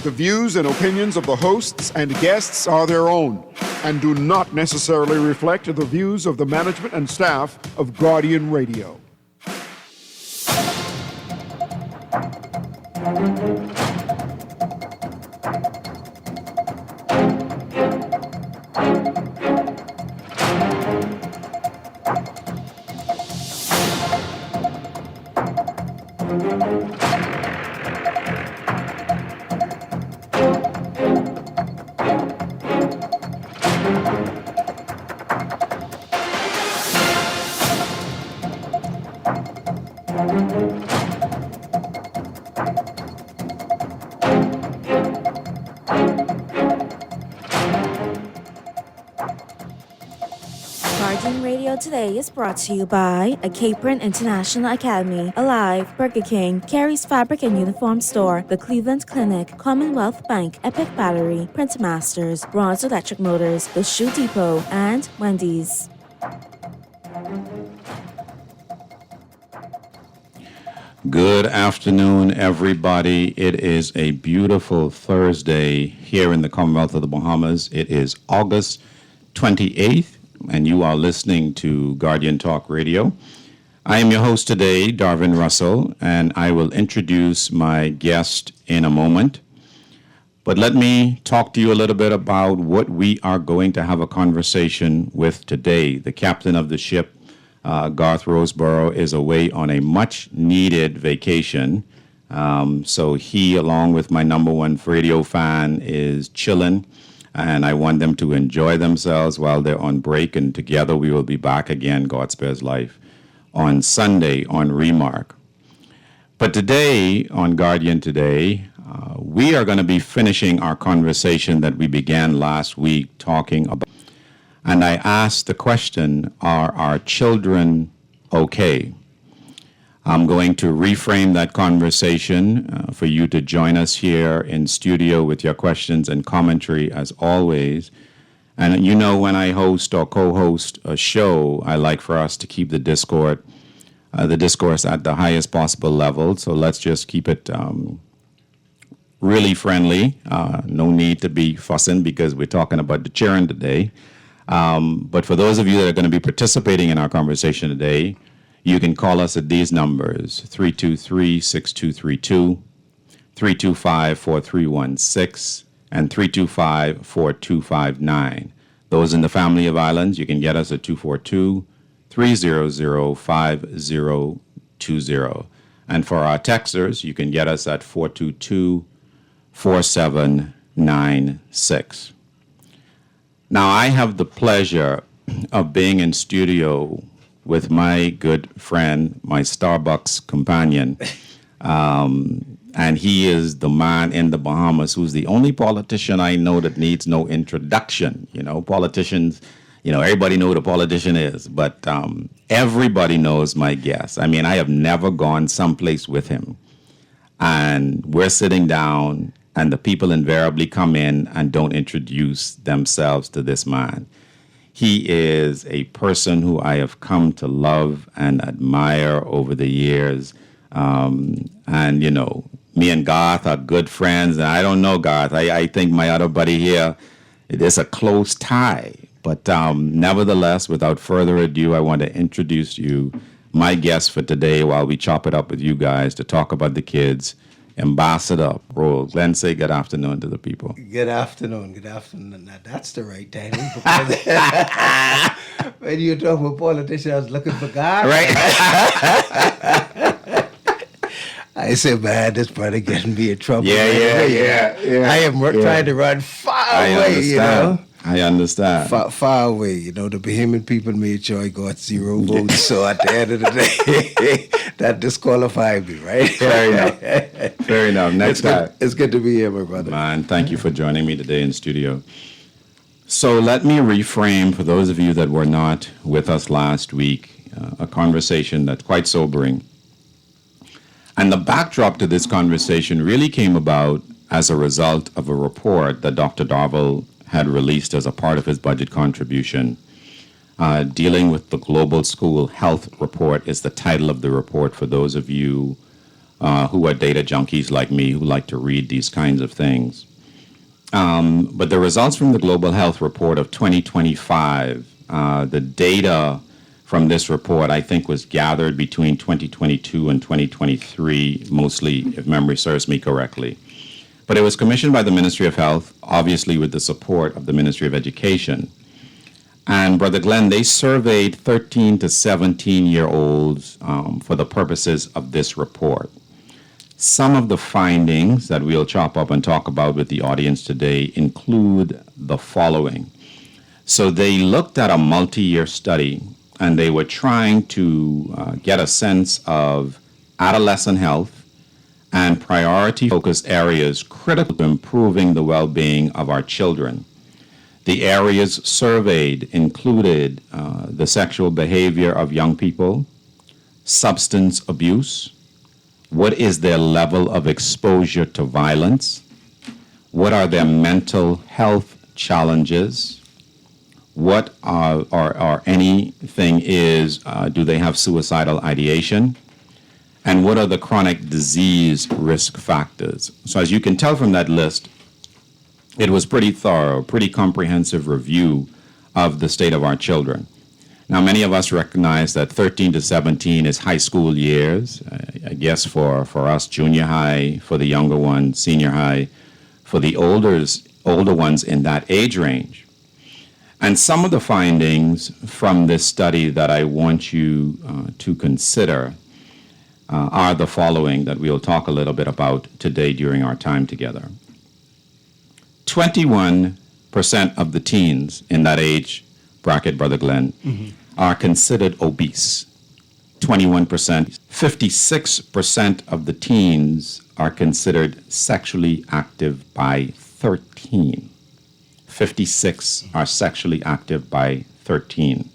The views and opinions of the hosts and guests are their own and do not necessarily reflect the views of the management and staff of Guardian Radio. Guardian Radio today is brought to you by a Capron International Academy, Alive, Burger King, Carrie's Fabric and Uniform Store, the Cleveland Clinic, Commonwealth Bank, Epic Battery, Print Masters, Ronce Electric Motors, The Shoe Depot, and Wendy's. Good afternoon, everybody. It is a beautiful Thursday here in the Commonwealth of the Bahamas. It is August 28th, and you are listening to Guardian Talk Radio. I am your host today, Darvin Russell, and I will introduce my guest in a moment. But let me talk to you a little bit about what we are going to have a conversation with today. The captain of the ship, Garth Roseborough, is away on a much-needed vacation. So he, along with my number one radio fan, is chilling, and I want them to enjoy themselves while they're on break, and together we will be back again, God spares life, on Sunday on Remark. But today, on Guardian Today, we are going to be finishing our conversation that we began last week talking about. And I asked the question, are our children okay? I'm going to reframe that conversation for you to join us here in studio with your questions and commentary as always. And you know, when I host or co-host a show, I like for us to keep the discourse at the highest possible level. So let's just keep it really friendly. No need to be fussing because we're talking about the children today. But for those of you that are going to be participating in our conversation today, you can call us at these numbers, 323-6232, 325-4316, and 325-4259. Those in the family of islands, you can get us at 242-300-5020. And for our texters, you can get us at 422-4796. Now, I have the pleasure of being in studio with my good friend, my Starbucks companion, and he is the man in the Bahamas who's the only politician I know that needs no introduction. You know, politicians, you know, everybody know what a politician is, but everybody knows my guest. I mean, I have never gone someplace with him, and we're sitting down, and the people invariably come in and don't introduce themselves to this man. He is a person who I have come to love and admire over the years. And, you know, me and Garth are good friends. And I don't know, Garth. I think my other buddy here, it is a close tie. But nevertheless, without further ado, I want to introduce you, my guest for today, while we chop it up with you guys to talk about the kids. Ambassador Roll. Glen, say good afternoon to the people. Good afternoon. Good afternoon. Now, that's the right timing. When you talk about politicians, I was looking for God. Right. I said, man, this brother getting me in trouble. Yeah. I am trying to run far away, you know. I understand. Far away, you know. The Bahamian people made sure I got 0 votes. So at the end of the day, that disqualified me, right? Fair enough. Next time. It's good to be here, my brother. Man, thank you for joining me today in studio. So let me reframe, for those of you that were not with us last week, a conversation that's quite sobering. And the backdrop to this conversation really came about as a result of a report that Dr. Darvin had released as a part of his budget contribution. Dealing with the Global School Health Report is the title of the report for those of you who are data junkies like me who like to read these kinds of things. But the results from the Global Health Report of 2025, the data from this report, I think, was gathered between 2022 and 2023, mostly, if memory serves me correctly. But it was commissioned by the Ministry of Health, obviously with the support of the Ministry of Education. And Brother Glen, they surveyed 13 to 17-year-olds for the purposes of this report. Some of the findings that we'll chop up and talk about with the audience today include the following. So they looked at a multi-year study, and they were trying to get a sense of adolescent health and priority-focused areas critical to improving the well-being of our children. The areas surveyed included the sexual behavior of young people, substance abuse, what is their level of exposure to violence, what are their mental health challenges, what or anything is, do they have suicidal ideation, and what are the chronic disease risk factors. So as you can tell from that list, it was pretty thorough, pretty comprehensive review of the state of our children. Now, many of us recognize that 13 to 17 is high school years. I guess for us, junior high, for the younger ones, senior high, for the older ones in that age range. And some of the findings from this study that I want you to consider are the following that we'll talk a little bit about today during our time together. 21% of the teens in that age bracket, Brother Glen, are considered obese. 21%. 56% of the teens are considered sexually active by 13. 56 are sexually active by 13.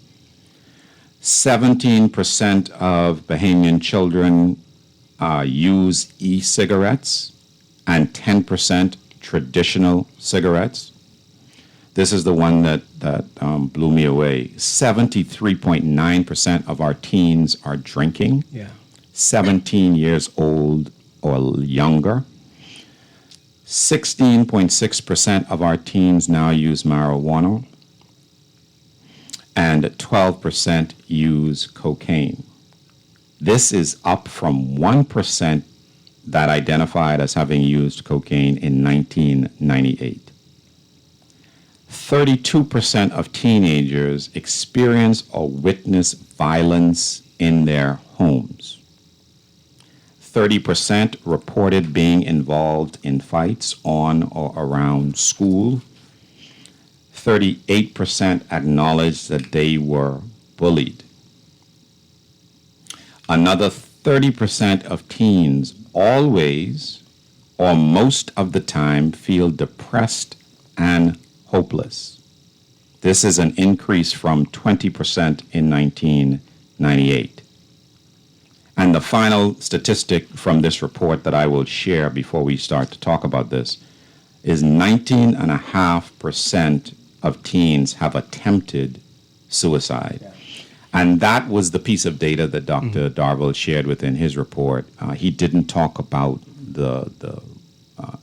17% of Bahamian children use e-cigarettes and 10% traditional cigarettes. This is the one that blew me away. 73.9% of our teens are drinking. 17 years old or younger. 16.6% of our teens now use marijuana, and 12% use cocaine. This is up from 1% that identified as having used cocaine in 1998. 32% of teenagers experience or witness violence in their homes. 30% reported being involved in fights on or around school. 38% acknowledged that they were bullied. Another 30% of teens always or most of the time feel depressed and hopeless. This is an increase from 20% in 1998. And the final statistic from this report that I will share before we start to talk about this is 19.5% of teens have attempted suicide. And that was the piece of data that Dr. Darvin shared within his report. He didn't talk about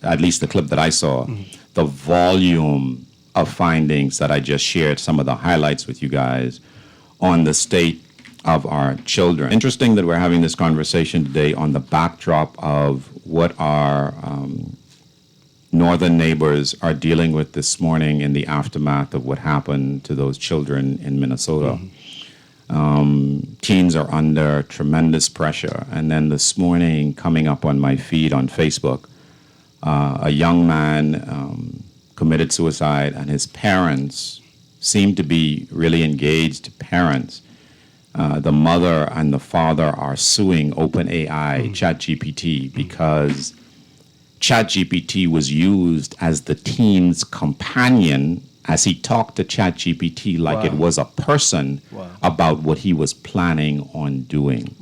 at least the clip that I saw, the volume of findings that I just shared, some of the highlights with you guys on the state of our children. Interesting that we're having this conversation today on the backdrop of what our northern neighbors are dealing with this morning in the aftermath of what happened to those children in Minnesota. Teens are under tremendous pressure. And then this morning, coming up on my feed on Facebook, a young man committed suicide, and his parents seem to be really engaged parents. The mother and the father are suing OpenAI, ChatGPT, because ChatGPT was used as the teen's companion as he talked to ChatGPT like it was a person about what he was planning on doing.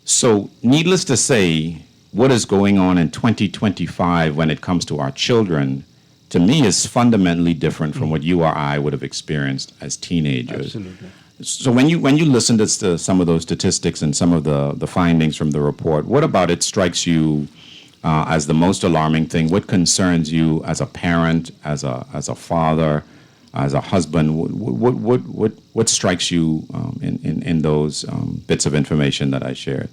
So, needless to say, what is going on in 2025 when it comes to our children, to me, is fundamentally different from what you or I would have experienced as teenagers. Absolutely. So when you listen to some of those statistics and some of the findings from the report, what about it strikes you as the most alarming thing? What concerns you as a parent, as a father, as a husband? What strikes you in those bits of information that I shared?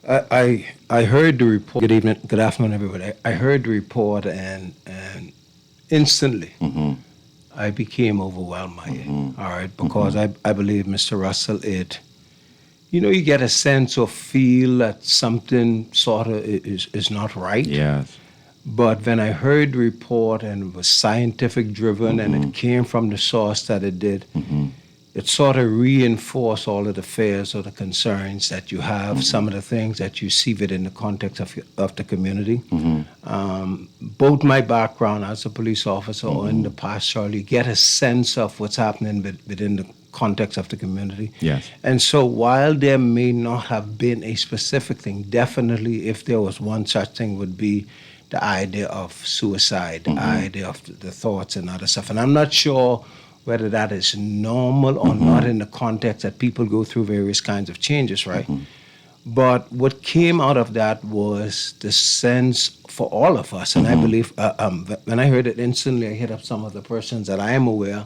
I heard the report. Good evening, good afternoon, everybody. I heard the report and instantly I became overwhelmed by it. All right, because I believe, Mr. Russell, you get a sense or feel that something sort of is not right. Yes. But when I heard the report and it was scientific driven and it came from the source that it did, it sort of reinforced all of the fears or the concerns that you have, some of the things that you see within the context of the community. Both my background as a police officer or in the past, Charlie, get a sense of what's happening within the context of the community. Yes. And so while there may not have been a specific thing, definitely if there was one such thing would be the idea of suicide, the idea of the thoughts and other stuff. And I'm not sure whether that is normal or not in the context that people go through various kinds of changes, right? But what came out of that was the sense for all of us, and I believe, when I heard it instantly, I hit up some of the persons that I am aware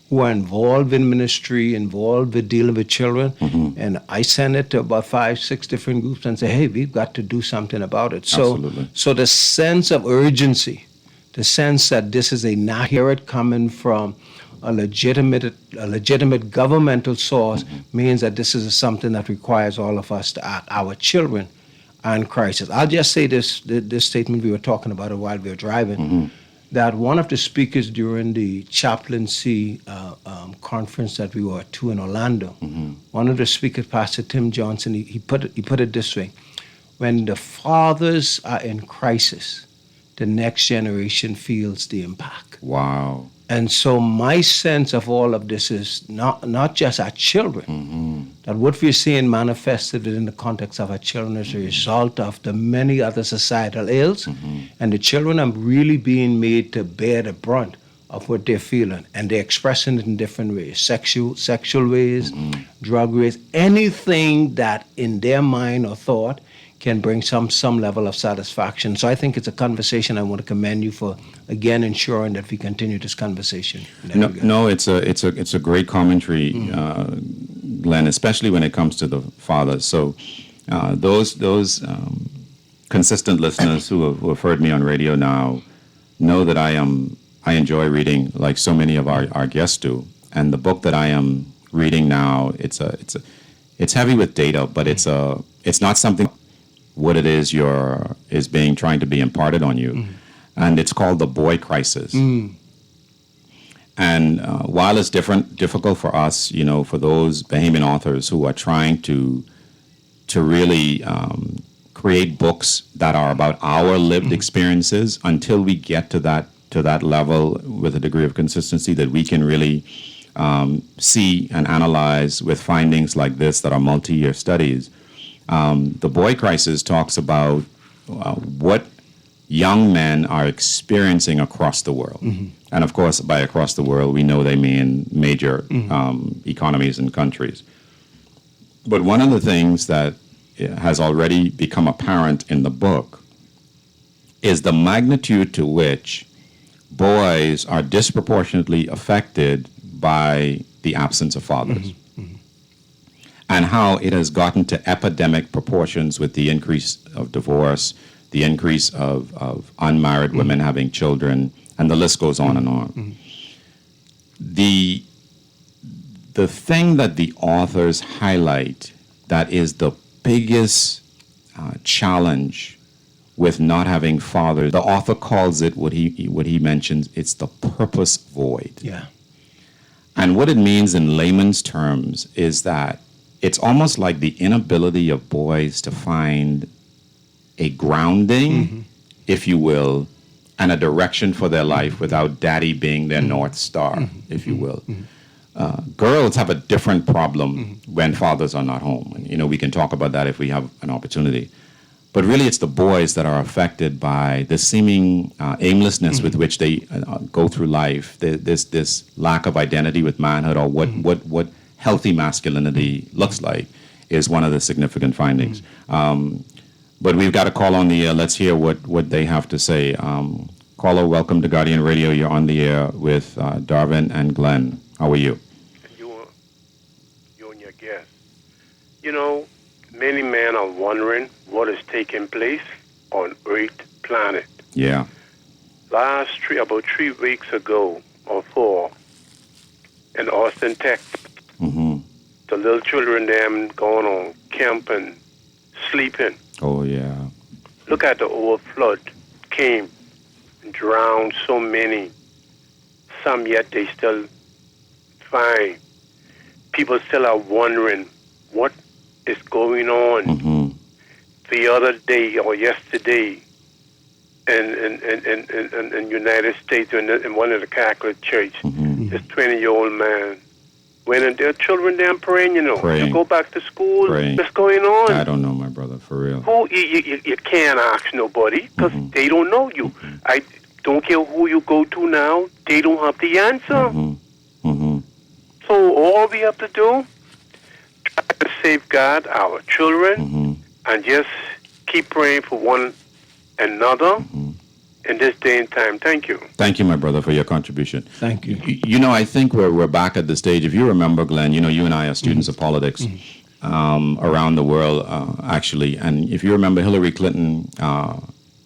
who are involved in ministry, involved with dealing with children, and I sent it to about 5, 6 different groups and say, hey, we've got to do something about it. So the sense of urgency, the sense that this is not hear it coming from a legitimate governmental source means that this is something that requires all of us to act. Our children are in crisis. I'll just say this statement we were talking about it while we were driving, that one of the speakers during the chaplaincy conference that we were to in Orlando, one of the speakers, Pastor Tim Johnson, he put it this way: when the fathers are in crisis, the next generation feels the impact. Wow. And so my sense of all of this is not just our children, that what we're seeing manifested within the context of our children is a result of the many other societal ills, and the children are really being made to bear the brunt of what they're feeling, and they're expressing it in different ways, sexual ways, drug ways, anything that in their mind or thought can bring some level of satisfaction. So I think it's a conversation I want to commend you for, again, ensuring that we continue this conversation. No, it's a great commentary, Glen, especially when it comes to the fathers. So those consistent listeners who have heard me on radio now know that I enjoy reading, like so many of our guests do. And the book that I am reading now, it's heavy with data, but it's not something what it is is being trying to be imparted on you. And it's called The Boy Crisis. And while it's difficult for us, for those Bahamian authors who are trying to really create books that are about our lived experiences, until we get to that level with a degree of consistency that we can really see and analyze with findings like this that are multi-year studies. The Boy Crisis talks about what young men are experiencing across the world. And of course, by across the world, we know they mean major economies and countries. But one of the things that has already become apparent in the book is the magnitude to which boys are disproportionately affected by the absence of fathers. And how it has gotten to epidemic proportions with the increase of divorce, the increase of unmarried women having children, and the list goes on and on. The thing that the authors highlight that is the biggest challenge with not having fathers, the author calls it what he mentions, it's the purpose void. Yeah. And what it means in layman's terms is that it's almost like the inability of boys to find a grounding, if you will, and a direction for their life without daddy being their North Star, if you will. Girls have a different problem when fathers are not home. And, we can talk about that if we have an opportunity. But really, it's the boys that are affected by the seeming aimlessness with which they go through life, this lack of identity with manhood, or what healthy masculinity looks like is one of the significant findings. But we've got a call on the air. Let's hear what they have to say. Caller, welcome to Guardian Radio. You're on the air with Darvin and Glen. How are you? You and your guest. You know, many men are wondering what is taking place on Earth planet. Yeah. About 3 weeks ago or 4, in Austin, Texas, the little children them going on camping, sleeping. Oh, yeah. Look at the overflood came and drowned so many. Some yet they still fine. People still are wondering what is going on. The other day or yesterday in United States, in one of the Catholic church, this 20-year-old man went and their children them praying, Praying. to go back to school. Praying. What's going on? I don't know, my brother, for real. Who you can't ask nobody because they don't know you. I don't care who you go to now; they don't have the answer. So all we have to do, try to safeguard our children, and just keep praying for one another in this day and time. Thank you. Thank you, my brother, for your contribution. Thank you. I think we're back at the stage. If you remember, Glenn, you and I are students of politics around the world, actually. And if you remember, Hillary Clinton, a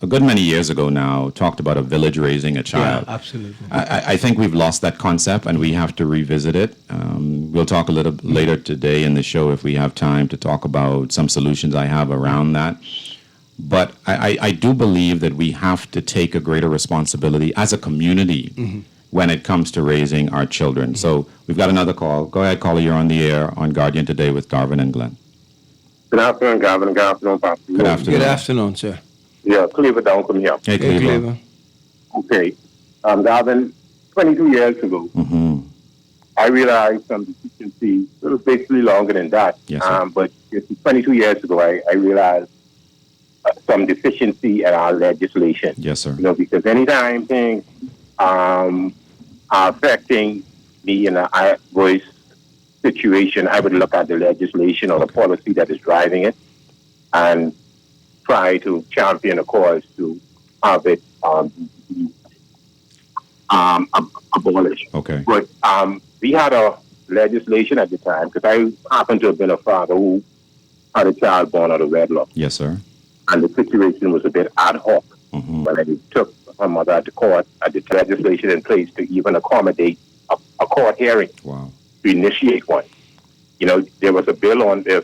good many years ago now, talked about a village raising a child. Yeah, absolutely. I think we've lost that concept, and we have to revisit it. We'll talk a little later today in the show if we have time to talk about some solutions I have around that. But I do believe that we have to take a greater responsibility as a community when it comes to raising our children. So we've got another call. Go ahead, caller. You're on the air on Guardian today with Darvin and Glen. Good afternoon, Darvin. Good afternoon, Pastor. Good afternoon. Good afternoon, sir. Yeah, Cleaver down from here. Hey, Hey, Cleaver. Cleaver. Okay. Darvin, 22 years ago, I realized some deficiency. It was basically longer than that. Yes, sir. But 22 years ago, I realized some deficiency in our legislation. Yes, sir. Because anytime things are affecting me in an adverse situation, I would look at the legislation or the policy that is driving it and try to champion a cause to have it abolished. Okay. But we had a legislation at the time, because I happen to have been a father who had a child born out of wedlock. Yes, sir. And the situation was a bit ad hoc. When I took her mother to court, I did legislation in place to even accommodate a court hearing. Wow. To initiate one. There's a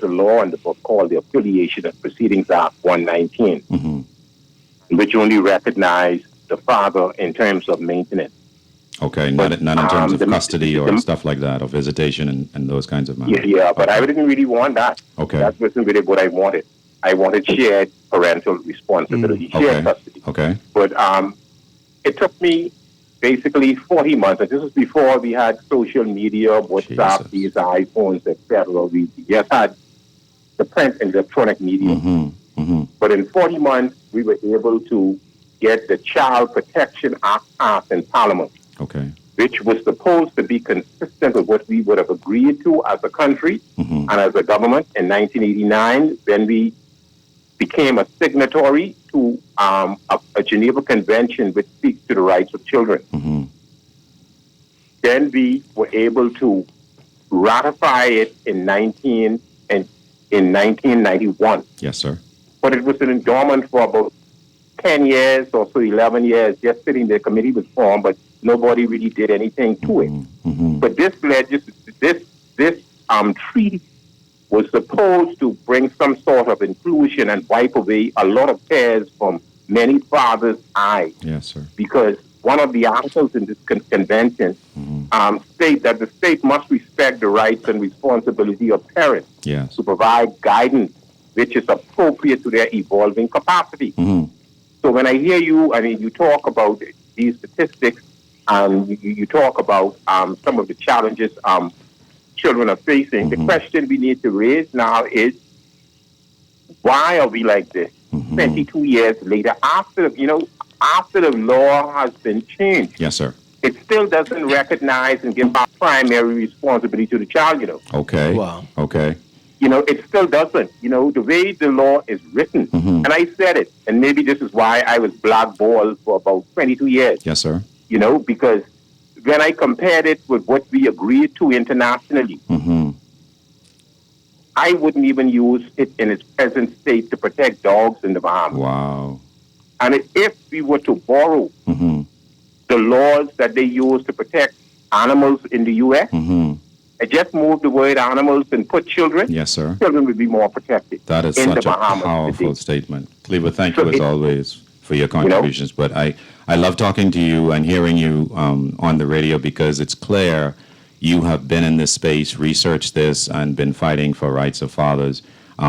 law in the book called the Affiliation of Proceedings Act 119, which only recognized the father in terms of maintenance. Okay, not in terms of custody or stuff like that, or visitation and those kinds of matters. Yeah, but I didn't really want that. Okay. That wasn't really what I wanted. I wanted shared parental responsibility, shared custody. Okay. But it took me basically 40 months, and this was before we had social media, WhatsApp, these iPhones, etc. We just had the print and electronic media. But in 40 months, we were able to get the Child Protection Act passed in Parliament, which was supposed to be consistent with what we would have agreed to as a country and as a government in 1989 when we became a signatory to a Geneva Convention which speaks to the rights of children. Then we were able to ratify it in 1991. Yes, sir. But it was in dormant for about 10 years or so, 11 years, just sitting there. Committee was formed, but nobody really did anything to it. But this treaty was supposed to bring some sort of inclusion and wipe away a lot of tears from many fathers' eyes. Yes, sir. Because one of the articles in this convention state that the state must respect the rights and responsibility of parents to provide guidance which is appropriate to their evolving capacity. So when I hear you, you talk about these statistics, you talk about some of the challenges children are facing, the question we need to raise now is, why are we like this 22 years later after the law has been changed? Yes, sir. It still doesn't recognize and give primary responsibility to the child, Okay. Wow. Okay. It still doesn't. The way the law is written, Mm-hmm. and I said it, and maybe this is why I was blackballed for about 22 years, Yes, sir. because when I compared it with what we agreed to internationally, Mm-hmm. I wouldn't even use it in its present state to protect dogs in the Bahamas. Wow. And if we were to borrow Mm-hmm. the laws that they use to protect animals in the U.S., Mm-hmm. and just move the word animals and put children, Yes, sir. children would be more protected That is in such the a Bahamas powerful today. statement. Cleaver, thank So you as always for your contributions. But I love talking to you and hearing you on the radio because it's clear you have been in this space, researched this, and been fighting for rights of fathers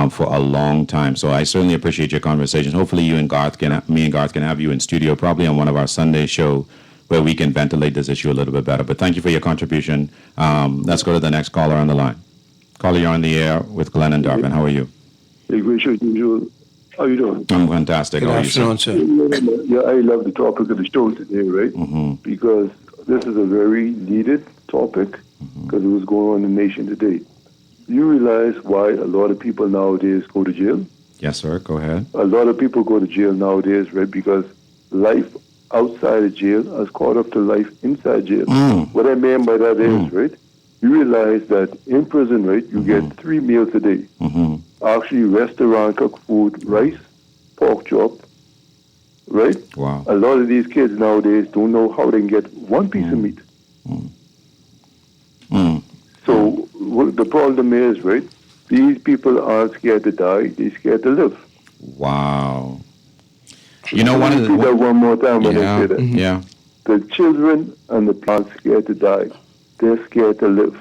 for a long time. So I certainly appreciate your conversation. Hopefully me and Garth can have you in studio probably on one of our Sunday show where we can ventilate this issue a little bit better. But thank you for your contribution. Let's go to the next caller on the line. Caller, you're on the air with Glen and Darvin. How are you? Hey, great show, usual. How you doing? I'm fantastic. Good How are you, sir? afternoon, sir. Yeah, I love the topic of the show today, right? Mm-hmm. Because this is a very needed topic because it was going on in the nation today. You realize why a lot of people nowadays go to jail? Yes, sir. Go ahead. A lot of people go to jail nowadays, right? Because life outside of jail has caught up to life inside jail. What I mean by that is, right? You realize that in prison, right, you get 3 meals a day. Mm-hmm. Actually, restaurant cooked food, rice, pork chop, right? Wow. A lot of these kids nowadays don't know how they can get one piece of meat. So the problem is, right, these people aren't scared to die, they're scared to live. Wow. You know, one of Repeat that one more time when I say that. yeah. The children and the parents scared to die. They're scared to live.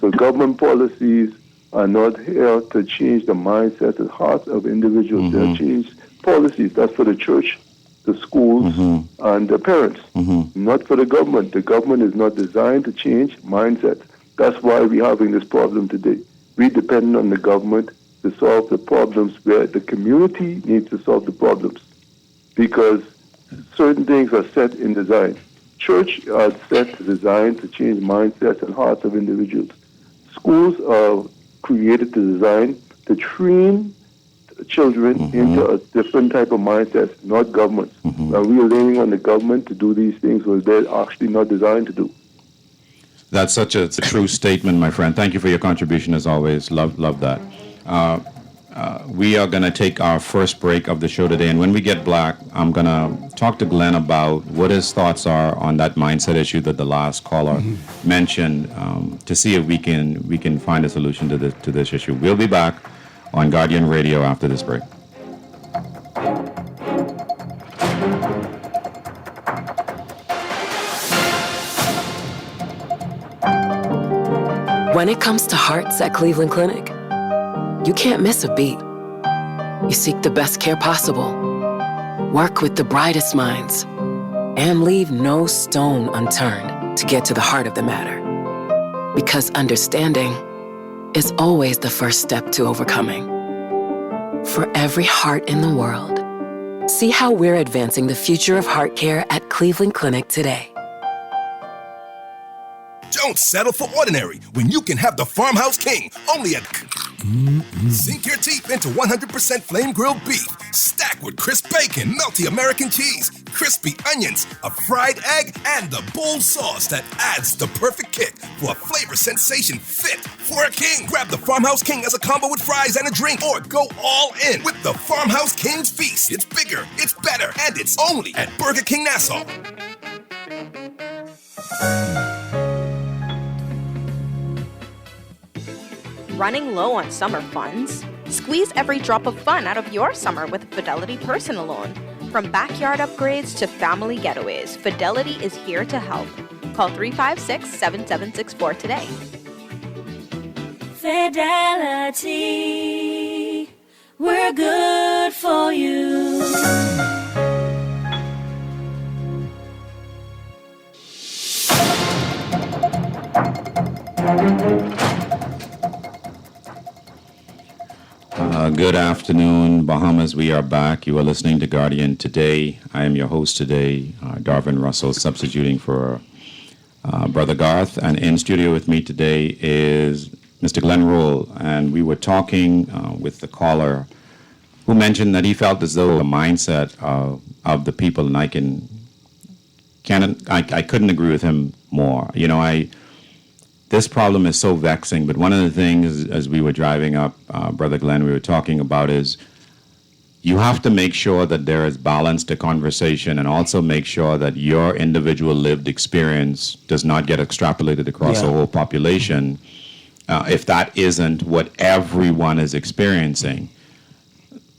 So government policies are not here to change the mindset and hearts of individuals. They're change policies. That's for the church, the schools, and the parents. Not for the government. The government is not designed to change mindsets. That's why we're having this problem today. We depend on the government to solve the problems where the community needs to solve the problems. Because certain things are set in design. Church are set to design to change mindsets and hearts of individuals. Schools are created to design to train children into a different type of mindset, not governments. And we are leaning on the government to do these things which they're actually not designed to do. That's such a true statement, my friend. Thank you for your contribution as always. Love that. We are going to take our first break of the show today, and when we get back, I'm going to talk to Glen about what his thoughts are on that mindset issue that the last caller mentioned, to see if we can find a solution to this issue. We'll be back on Guardian Radio after this break. When it comes to hearts at Cleveland Clinic, you can't miss a beat. You seek the best care possible, work with the brightest minds, and leave no stone unturned to get to the heart of the matter. Because understanding is always the first step to overcoming. For every heart in the world, see how we're advancing the future of heart care at Cleveland Clinic today. Don't settle for ordinary when you can have the Farmhouse King only at... Sink your teeth into 100% flame grilled beef, stacked with crisp bacon, melty American cheese, crispy onions, a fried egg, and the bold sauce that adds the perfect kick for a flavor sensation fit for a king. Grab the Farmhouse King as a combo with fries and a drink, or go all in with the Farmhouse King's Feast. It's bigger, it's better, and it's only at Burger King Nassau. Running low on summer funds? Squeeze every drop of fun out of your summer with Fidelity Personal Loan. From backyard upgrades to family getaways, Fidelity is here to help. Call 356-7764 today. Fidelity, we're good for you. Good afternoon, Bahamas. We are back. You are listening to Guardian Today. I am your host today, Darvin Russell, substituting for Brother Garth, and in studio with me today is Mr. Glen, and we were talking with the caller who mentioned that he felt as though the mindset of the people, and I couldn't agree with him more. You know, this problem is so vexing, but one of the things as we were driving up, Brother Glen, we were talking about is you have to make sure that there is balance to conversation, and also make sure that your individual lived experience does not get extrapolated across the whole population if that isn't what everyone is experiencing.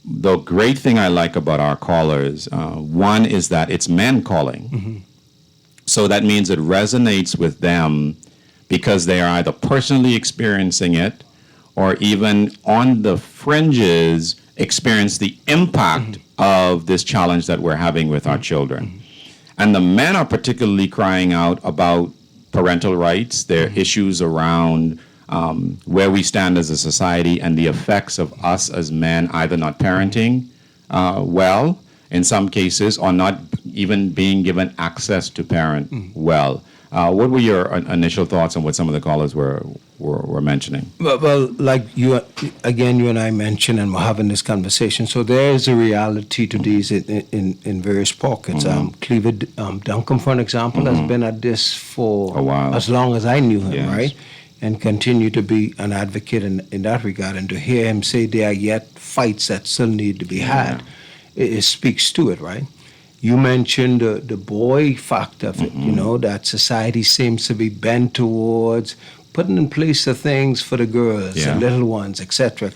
The great thing I like about our callers, one is that it's men calling. Mm-hmm. So that means it resonates with them because they are either personally experiencing it or even on the fringes experience the impact of this challenge that we're having with our children. And the men are particularly crying out about parental rights, their issues around where we stand as a society and the effects of us as men either not parenting well in some cases or not even being given access to parent well. What were your initial thoughts on what some of the callers were mentioning? Well, like you and I mentioned, and we're having this conversation. So there is a reality to these in various pockets. Cleaver Duncan, for an example, has been at this for a while, as long as I knew him, right? And continue to be an advocate in that regard. And to hear him say there are yet fights that still need to be had, it speaks to it, right? You mentioned the boy factor of it, you know, that society seems to be bent towards putting in place the things for the girls, the little ones, etc.,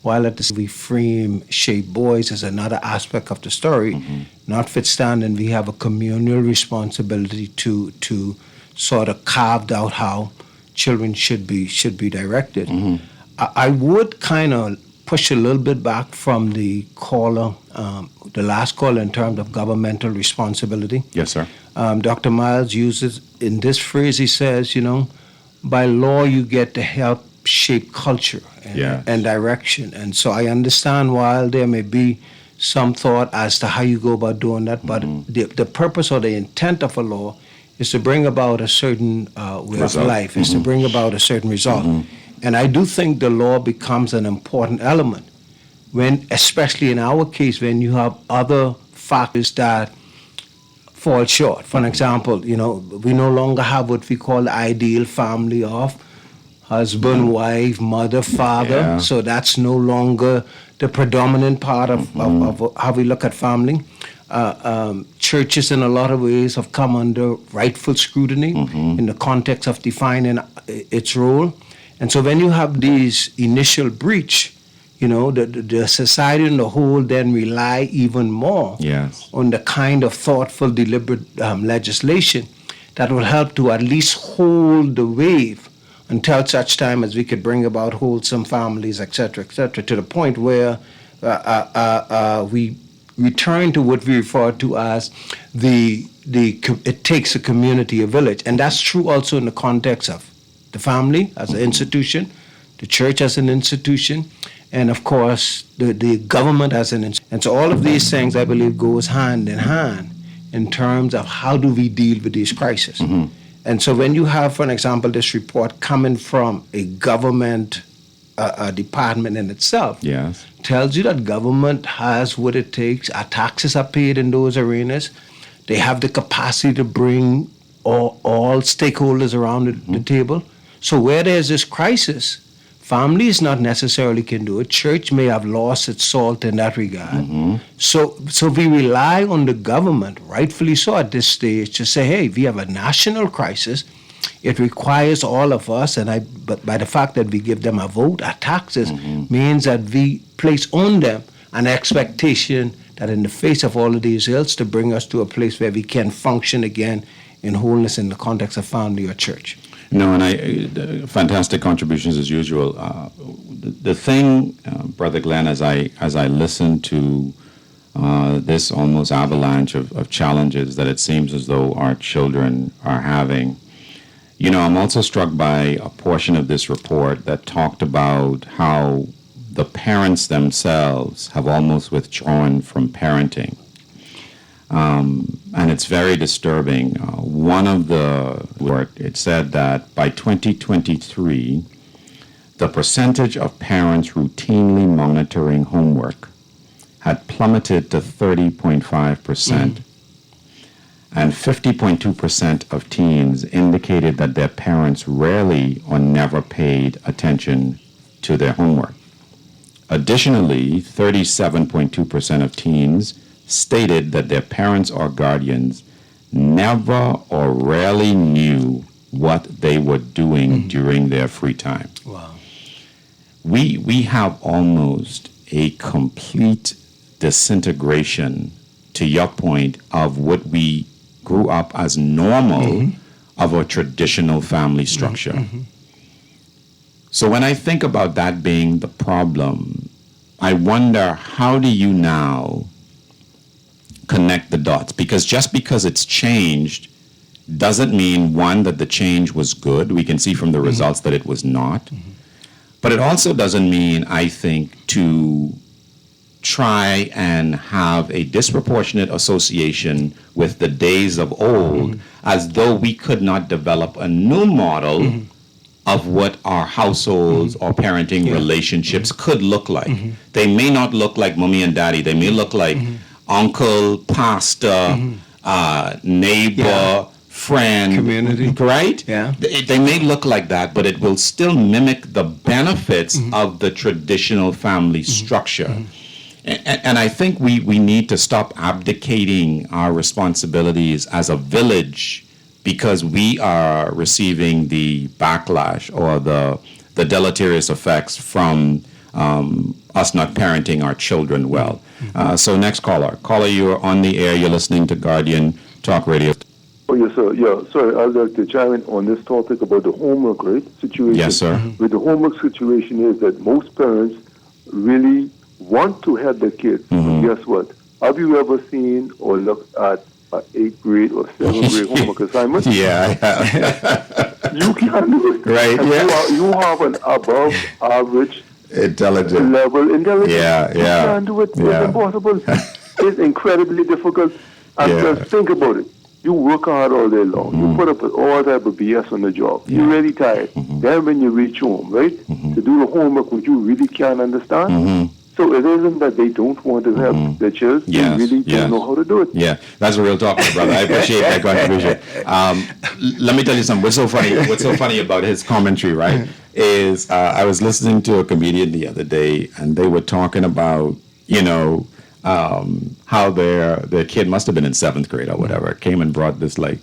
while at the same time we frame shape boys as another aspect of the story. Notwithstanding, we have a communal responsibility to sort of carve out how children should be directed. I would kind of push a little bit back from the caller, the last caller, in terms of governmental responsibility. Yes, sir. Dr. Miles uses, in this phrase, he says, you know, by law you get to help shape culture and direction. And so I understand while there may be some thought as to how you go about doing that, but the purpose or the intent of a law is to bring about a certain way of life, is to bring about a certain result. And I do think the law becomes an important element when, especially in our case, when you have other factors that fall short. For an example, you know, we no longer have what we call the ideal family of husband, wife, mother, father. So that's no longer the predominant part of how we look at family. Churches, in a lot of ways, have come under rightful scrutiny in the context of defining its role. And so when you have these initial breach, you know, the society in the whole then rely even more on the kind of thoughtful, deliberate legislation that will help to at least hold the wave until such time as we could bring about wholesome families, et cetera, to the point where we return to what we refer to as it takes a community, a village. And that's true also in the context of the family as an institution, the church as an institution, and of course the government as an institution. And so all of these things, I believe, goes hand in hand in terms of how do we deal with these crises. And so when you have, for example, this report coming from a government department in itself, tells you that government has what it takes, our taxes are paid in those arenas, they have the capacity to bring all stakeholders around the table. So where there's this crisis, families not necessarily can do it. Church may have lost its salt in that regard. So we rely on the government, rightfully so at this stage, to say, hey, we have a national crisis. It requires all of us, but by the fact that we give them a vote, our taxes, means that we place on them an expectation that in the face of all of these ills, to bring us to a place where we can function again in wholeness in the context of family or church. No, and fantastic contributions as usual. The thing, Brother Glen, as I listen to this almost avalanche of challenges that it seems as though our children are having, you know, I'm also struck by a portion of this report that talked about how the parents themselves have almost withdrawn from parenting. and it's very disturbing. One of it said that by 2023, the percentage of parents routinely monitoring homework had plummeted to 30.5%, and 50.2% of teens indicated that their parents rarely or never paid attention to their homework. Additionally, 37.2% of teens stated that their parents or guardians never or rarely knew what they were doing during their free time. Wow. We have almost a complete disintegration, to your point, of what we grew up as normal of a traditional family structure. So when I think about that being the problem, I wonder, how do you now connect the dots? Because just because it's changed doesn't mean, one, that the change was good. We can see from the results that it was not. But it also doesn't mean, I think, to try and have a disproportionate association with the days of old, as though we could not develop a new model of what our households or parenting relationships could look like. They may not look like mommy and daddy. They may look like uncle, pastor, neighbor, friend, community, right? Yeah. They may look like that, but it will still mimic the benefits of the traditional family structure. And I think we need to stop abdicating our responsibilities as a village because we are receiving the backlash or the deleterious effects from us not parenting our children well. So next caller. Caller, you're on the air. You're listening to Guardian Talk Radio. Oh, yes, sir. Yeah, sorry, I'd like to chime in on this topic about the homework, right, situation. Yes, sir. With the homework situation is that most parents really want to help their kids. But guess what? Have you ever seen or looked at an 8th grade or 7th grade homework assignment? Yeah, I have. You can't do it. Right, And yeah. you have an above average Intelligent. level intelligence. Yeah, You yeah. can't do it. Yeah. It's impossible. It's incredibly difficult. And Yeah. just think about it. You work hard all day long. You put up with all type of BS on the job. You're really tired. Then when you reach home, right, to do the homework which you really can't understand. So it isn't that they don't want to help their children. Yes, They really yes. don't know how to do it. Yeah, that's a real talk, my brother. I appreciate that contribution. Let me tell you something. What's so funny about his commentary, right, is I was listening to a comedian the other day, and they were talking about, how their kid must have been in 7th grade or whatever, came and brought this like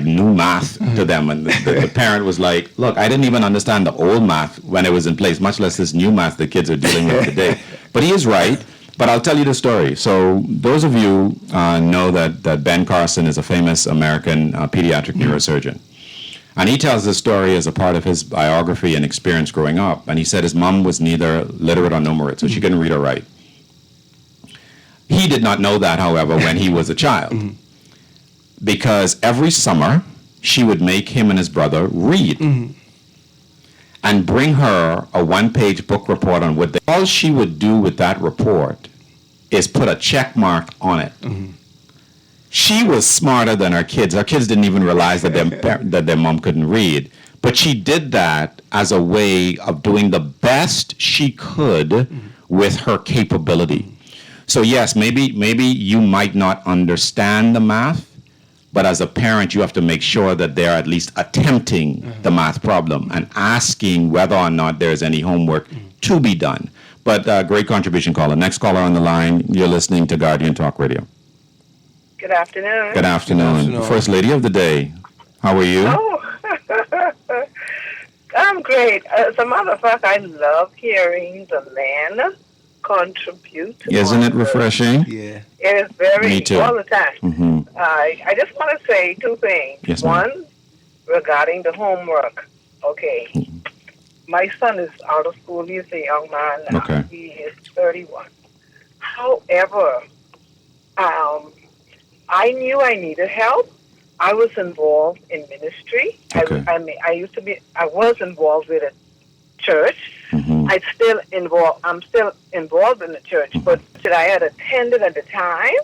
new math to them, and the parent was like, look, I didn't even understand the old math when it was in place, much less this new math the kids are dealing with today. But he is right. But I'll tell you the story. So those of you know that Ben Carson is a famous American pediatric neurosurgeon. And he tells this story as a part of his biography and experience growing up. And he said his mom was neither literate or numerate, so she couldn't read or write. He did not know that, however, when he was a child. Because every summer, she would make him and his brother read. And bring her a 1-page book report on what all she would do with that report is put a check mark on it. She was smarter than her kids. Her kids didn't even realize that their mom couldn't read. But she did that as a way of doing the best she could with her capability. So yes, maybe you might not understand the math, but as a parent, you have to make sure that they're at least attempting the math problem and asking whether or not there's any homework to be done. But great contribution, caller. Next caller on the line, you're listening to Guardian Talk Radio. Good afternoon. Good afternoon. First lady of the day. How are you? Oh, I'm great. As a matter of fact, I love hearing the men contribute. Isn't it refreshing? Yeah. It is very, Me too. all the time. I just want to say 2 things. Yes, ma'am. One, regarding the homework. Okay. My son is out of school. He's a young man now. Okay. He is 31. However, I knew I needed help. I was involved in ministry. Okay. I was involved with a church. I'm still involved in the church, but that I had attended at the time.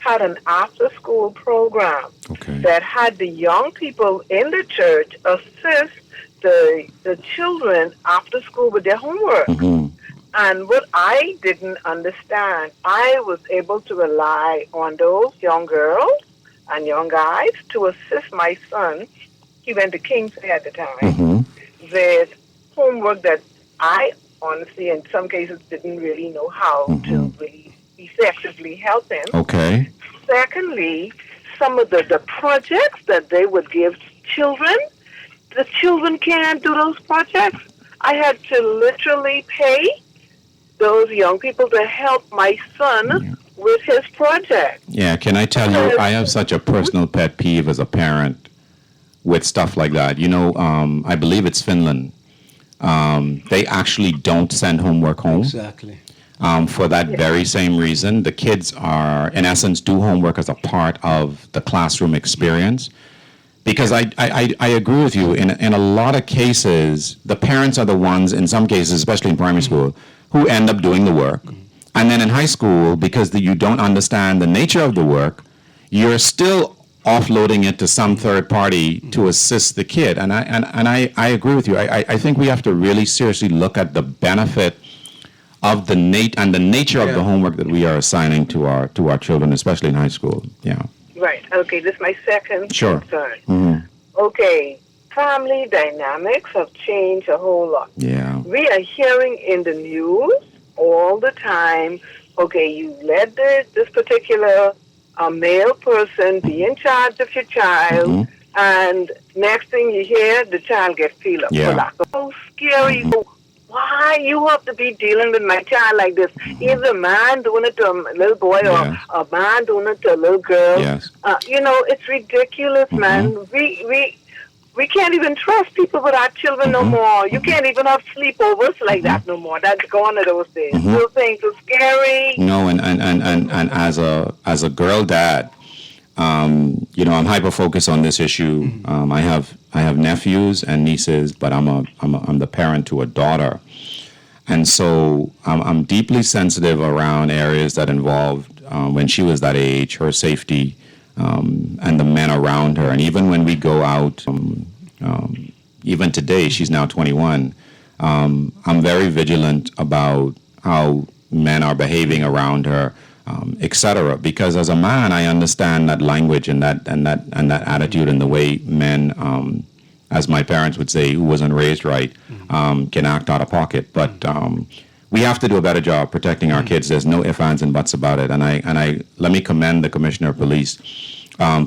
had an after-school program Okay. that had the young people in the church assist the children after school with their homework. Mm-hmm. And what I didn't understand, I was able to rely on those young girls and young guys to assist my son. He went to King's at the time Mm-hmm. with homework that I honestly, in some cases, didn't really know how to really effectively help him. Okay. Secondly, some of the projects that they would give children, the children can't do those projects. I had to literally pay those young people to help my son with his project. Yeah, can I tell you, I have such a personal pet peeve as a parent with stuff like that. You know, I believe it's Finland. They actually don't send homework home. Exactly. For that very same reason. The kids are, in essence, do homework as a part of the classroom experience. Because I agree with you. In a lot of cases, the parents are the ones, in some cases, especially in primary school, who end up doing the work. And then in high school, because you don't understand the nature of the work, you're still offloading it to some third party to assist the kid. And I agree with you. I think we have to really seriously look at the benefit of the nature of the homework that we are assigning to our children, especially in high school. Yeah. Right. Okay, this is my second Sure. concern. Mm-hmm. Okay, family dynamics have changed a whole lot. Yeah. We are hearing in the news all the time, okay, you let this particular male person be in charge of your child, and next thing you hear, the child gets peeled up. Yeah. So scary. So why you have to be dealing with my child like this? Either a man doing it to a little boy or a man doing it to a little girl. Yes. You know, it's ridiculous, man. We can't even trust people with our children no more. You can't even have sleepovers like that no more. That's gone of those days. Those things are scary. No, and as a girl dad, you know, I'm hyper focused on this issue. I have nephews and nieces, but I'm the parent to a daughter, and so I'm deeply sensitive around areas that involved when she was that age, her safety, and the men around her, and even when we go out, even today, she's now 21. I'm very vigilant about how men are behaving around her. Etc. Because as a man, I understand that language and that attitude and the way men, as my parents would say, who wasn't raised right, can act out of pocket. But we have to do a better job protecting our kids. There's no ifs, ands, and buts about it. And I let me commend the Commissioner of Police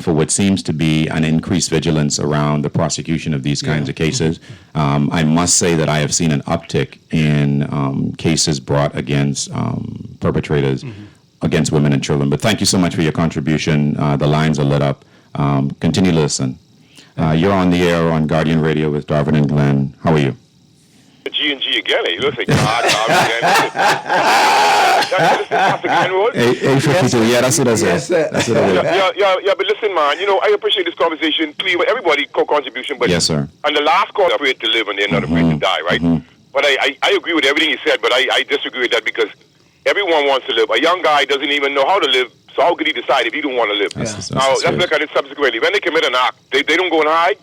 for what seems to be an increased vigilance around the prosecution of these kinds of cases. I must say that I have seen an uptick in cases brought against perpetrators. Against women and children. But thank you so much for your contribution. The lines are lit up. Continue to listen. You're on the air on Guardian Radio with Darvin and Glen. How are you? G&G again. It looks like God, again. That's again, Road? 852. Yeah, that's what I said. Yes, sir. That's what I said. Yeah, but listen, man, you know, I appreciate this conversation. Cleaver, everybody co-contribution, but Yes, sir. and the last call, afraid to live and they're not afraid to die, right? But I agree with everything you said, but I disagree with that because everyone wants to live. A young guy doesn't even know how to live, so how could he decide if he don't want to live? Now, let's look at it subsequently. When they commit an act, they don't go and hide.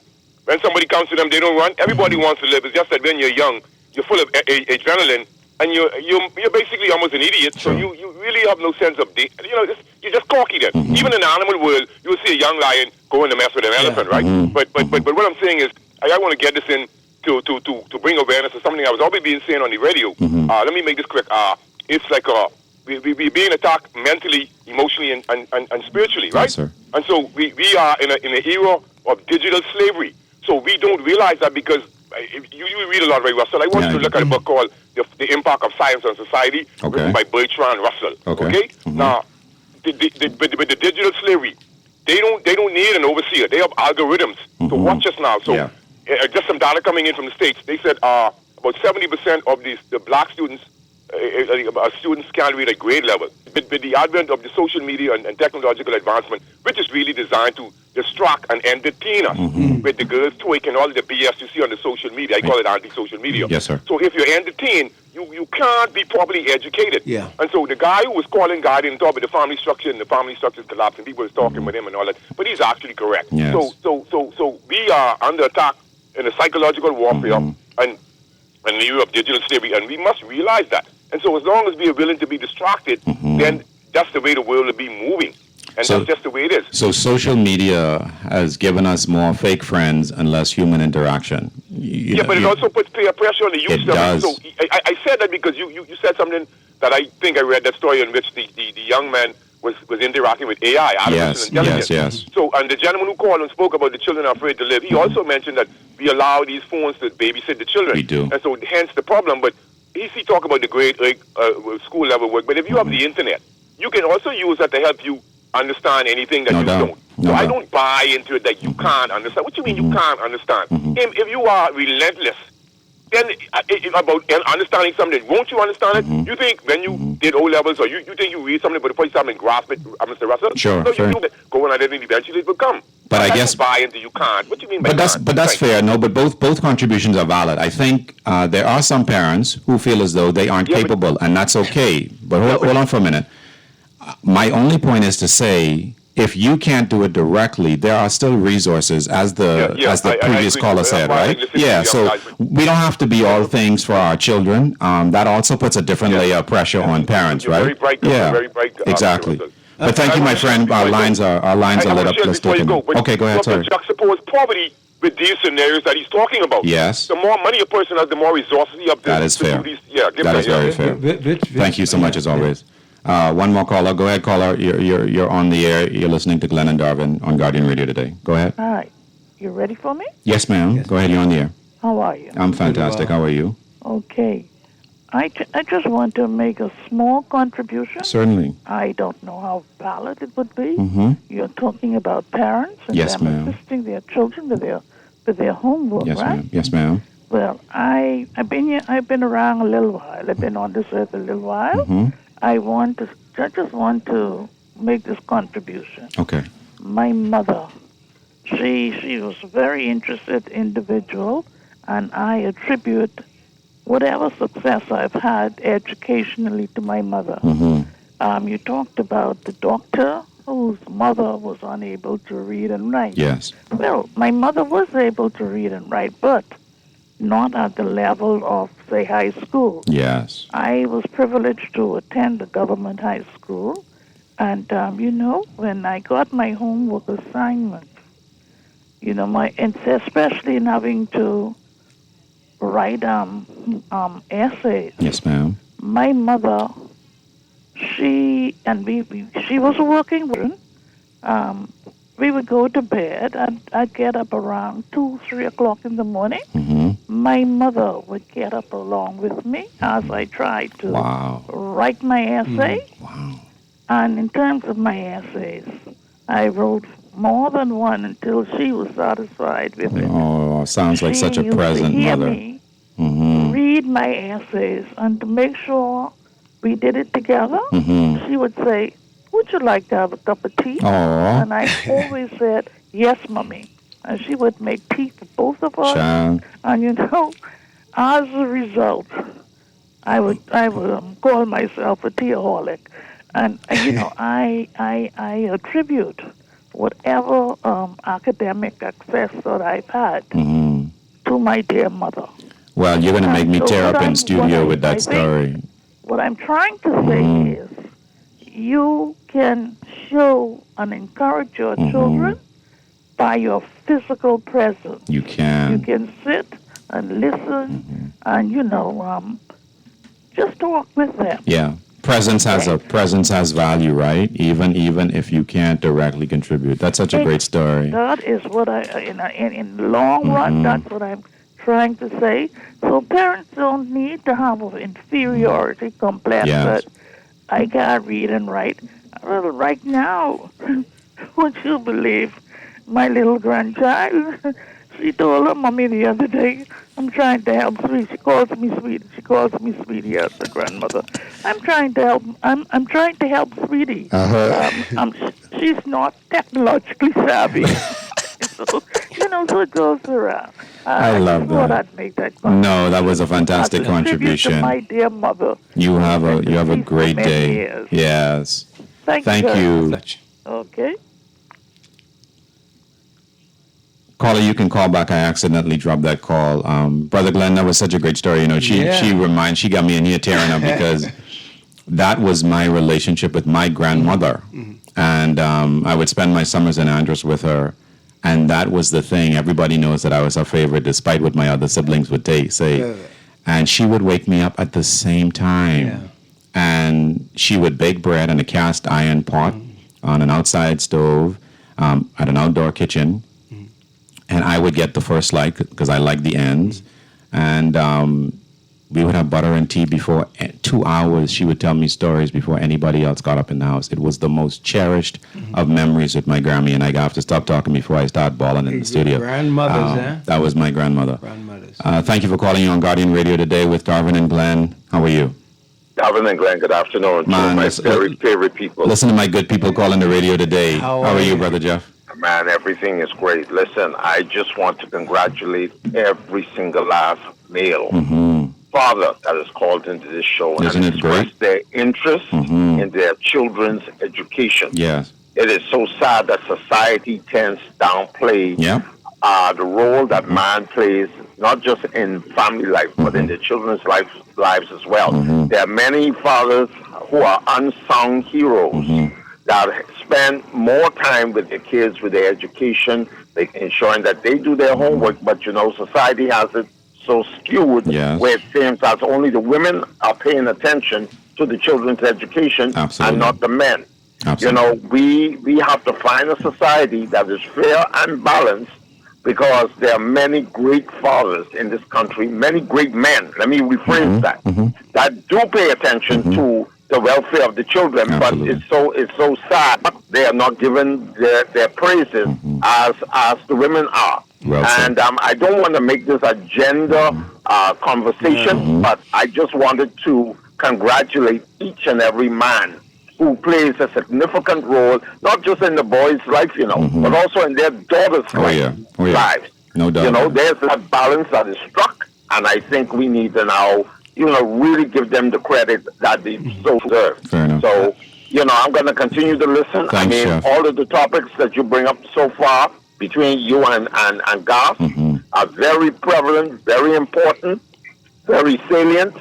When somebody comes to them, they don't run. Everybody wants to live. It's just that when you're young, you're full of adrenaline, and you're basically almost an idiot, so you really have no sense of, you're just cocky then. Even in the animal world, you'll see a young lion going to mess with an elephant, right? But what I'm saying is, I want to get this in to bring awareness to something I was always being saying on the radio. Let me make this quick. It's like we're being attacked mentally, emotionally, and spiritually, right? Yes, sir. And so we are in an era of digital slavery. So we don't realize that because you read a lot, right, Russell? I want you to look at a book called The Impact of Science on Society, written by Bertrand Russell. Okay? Now, with the digital slavery, they don't need an overseer. They have algorithms to watch us now. So just some data coming in from the States. They said about 70% of the black students students can't read at grade level. With the advent of the social media and technological advancement, which is really designed to distract and entertain us with the girls twerking and all the BS you see on the social media. I call it anti-social media. Yes, sir. So if you're entertained, you can't be properly educated. Yeah. And so the guy who was calling Guardian talking about the family structure and the family structure is collapsing, people was talking with him and all that, but he's actually correct. Yes. So we are under attack in a psychological warfare and the era of digital slavery, and we must realize that. And so as long as we are willing to be distracted, then that's the way the world will be moving. And So- that's just the way it is. So social media has given us more fake friends and less human interaction. Yeah, but it also puts peer pressure on the youth. It does. So I said that because you said something that I think I read that story in which the young man was interacting with AI, artificial intelligence. yes. So, and the gentleman who called and spoke about the children are afraid to live, he also mentioned that we allow these phones to babysit the children. We do. And so hence the problem. But he talk about the grade school level work. But if you have the internet, you can also use that to help you understand anything that No you doubt. don't. No So I doubt. don't buy into it that you can't understand. What do you mean you can't understand? If you are relentless, then about understanding something, won't you understand it? You think when you did O levels, or you think you read something, but the first time and grasp it, Mr. Russell? Sure, No, sure. you do that. Go on and then eventually it will come. But I don't guess- buy into you can't. What do you mean by But that's can't? fair. No, but both contributions are valid. I think there are some parents who feel as though they aren't capable, and that's okay. But hold on for a minute. My only point is to say, if you can't do it directly, there are still resources, as the I previous agree. caller That's said, why I right? listen to Yeah. the So young guys. we don't have to be all things for our children. That also puts a different layer of pressure on parents, You're right? very bright, Yeah. very bright, Exactly. Mr. Russell. But thank you, my friend. Our lines are I lit want up. to share Let's this before take you them. go. But Okay, go ahead. you have Sorry. to juxtapose poverty with these scenarios that he's talking about. Yes. The more money a person has, the more resources he has. That is to fair. do these. Yeah, give That me is very fair. Thank you so much, as always. One more caller. Go ahead, caller. You're on the air. You're listening to Glen and Darvin on Guardian Radio today. Go ahead. Hi. You ready for me? Yes, ma'am. Go ahead. You're on the air. How are you? I'm fantastic. How are you? Okay. I just want to make a small contribution. Certainly. I don't know how valid it would be. Mm-hmm. You're talking about parents and Yes, them ma'am. assisting their children with their homework, Yes, right? ma'am. Yes, ma'am. Well, I've been around a little while. I've been on this earth a little while. Mm-hmm. I just want to make this contribution. Okay. My mother, she was a very interested individual, and I attribute whatever success I've had educationally to my mother. Mm-hmm. You talked about the doctor whose mother was unable to read and write. Yes. Well, my mother was able to read and write, but not at the level of, say, high school. Yes. I was privileged to attend a government high school, and when I got my homework assignment, and especially in having to write essays. Yes, ma'am. My mother, she was a working woman. We would go to bed, and I'd get up around 2, 3 o'clock in the morning. Mm-hmm. My mother would get up along with me as I tried to write my essay. Wow. And in terms of my essays, I wrote more than one until she was satisfied with it. Oh, sounds like such a She used present to hear mother. me Mm-hmm. read my essays, and to make sure we did it together, Mm-hmm. she would say, "Would you like to have a cup of tea?" Aw. And I always said, "Yes, Mommy." And she would make tea for both of us. Child. And as a result, I would call myself a teaholic, and I attribute whatever academic success that I've had Mm-hmm. to my dear mother. Well, you're going to make me So tear what up in I'm- studio what with I that think- story. What I'm trying to say is, you can show and encourage your children by your physical presence. You can. You can sit and listen, and just talk with them. Yeah. Presence has value, right? Even if you can't directly contribute. That's such a great story. That is what in the long run, that's what I'm trying to say. So parents don't need to have an inferiority complex Yes. that I can't read and write. Well, right now, would you believe my little grandchild? She told her mommy the other day, I'm trying to help Sweetie. She calls me Sweetie. She calls me Sweetie as her grandmother. I'm trying to help. I'm trying to help Sweetie. She's not technologically savvy. So, so it goes around. I love that. I'd make that No, that was a fantastic contribution. To my dear mother. You have a great day. Years. Yes. Thank you. Okay. Caller, you can call back. I accidentally dropped that call. Brother Glen, that was such a great story. She got me in here tearing up because that was my relationship with my grandmother. And I would spend my summers in Andros with her. And that was the thing. Everybody knows that I was her favorite, despite what my other siblings would say. Yeah. And she would wake me up at the same time. Yeah. And she would bake bread in a cast iron pot on an outside stove at an outdoor kitchen. And I would get the first light because I liked the ends. And we would have butter and tea before 2 hours. She would tell me stories before anybody else got up in the house. It was the most cherished of memories with my Grammy. And I have to stop talking before I start bawling in the studio. Grandmothers, That was my grandmother. Grandmothers. Thank you for calling you on Guardian Radio today with Darvin and Glen. How are you? Darvin and Glen, good afternoon. Two of my very favorite people. Listen to my good people calling the radio today. How are you, Brother Jeff? Man, everything is great. Listen, I just want to congratulate every single last male father that is called into this show and express their interest in their children's education. Yes. It is so sad that society tends to downplay the role that man plays, not just in family life, but in the children's lives as well. There are many fathers who are unsung heroes that spend more time with their kids, with their education, ensuring that they do their homework. But, society has it so skewed where it seems that only the women are paying attention to the children's education and not the men. Absolutely. We have to find a society that is fair and balanced because there are many great fathers in this country, many great men, let me rephrase that do pay attention to the welfare of the children, Absolutely. but it's so sad they are not given their praises as the women are. Well and I don't want to make this a gender conversation, but I just wanted to congratulate each and every man who plays a significant role, not just in the boys' life, but also in their daughters' lives. No doubt. There's that balance that is struck, and I think we need to now really give them the credit that they so deserve. Fair enough. So, I'm going to continue to listen. Thanks, Chef. All of the topics that you bring up so far between you and Garth are very prevalent, very important, very salient.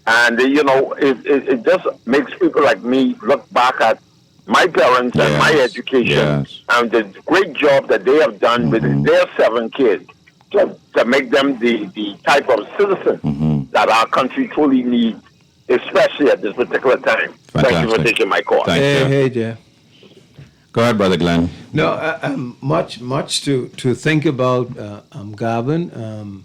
And, it just makes people like me look back at my parents and my education and the great job that they have done with their 7 kids to make them the type of citizen that our country truly needs, especially at this particular time. Fantastic. Thank you for taking my call. Hey, Jeff. Go ahead, Brother Glen. No, much to think about, Garvin.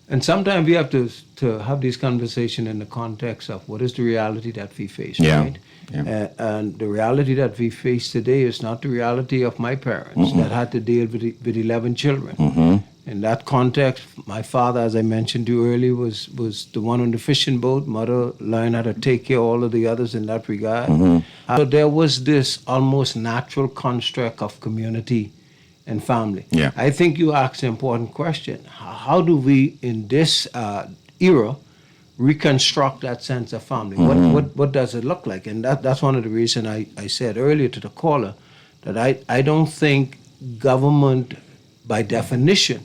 And sometimes we have to have this conversation in the context of what is the reality that we face, right? Yeah. And the reality that we face today is not the reality of my parents that had to deal with 11 children. In that context, my father, as I mentioned to you earlier, was the one on the fishing boat. Mother learned how to take care of all of the others in that regard. So there was this almost natural construct of community and family. Yeah. I think you asked an important question. How do we, in this era, reconstruct that sense of family? What does it look like? And that's one of the reasons I said earlier to the caller that I don't think government, by definition,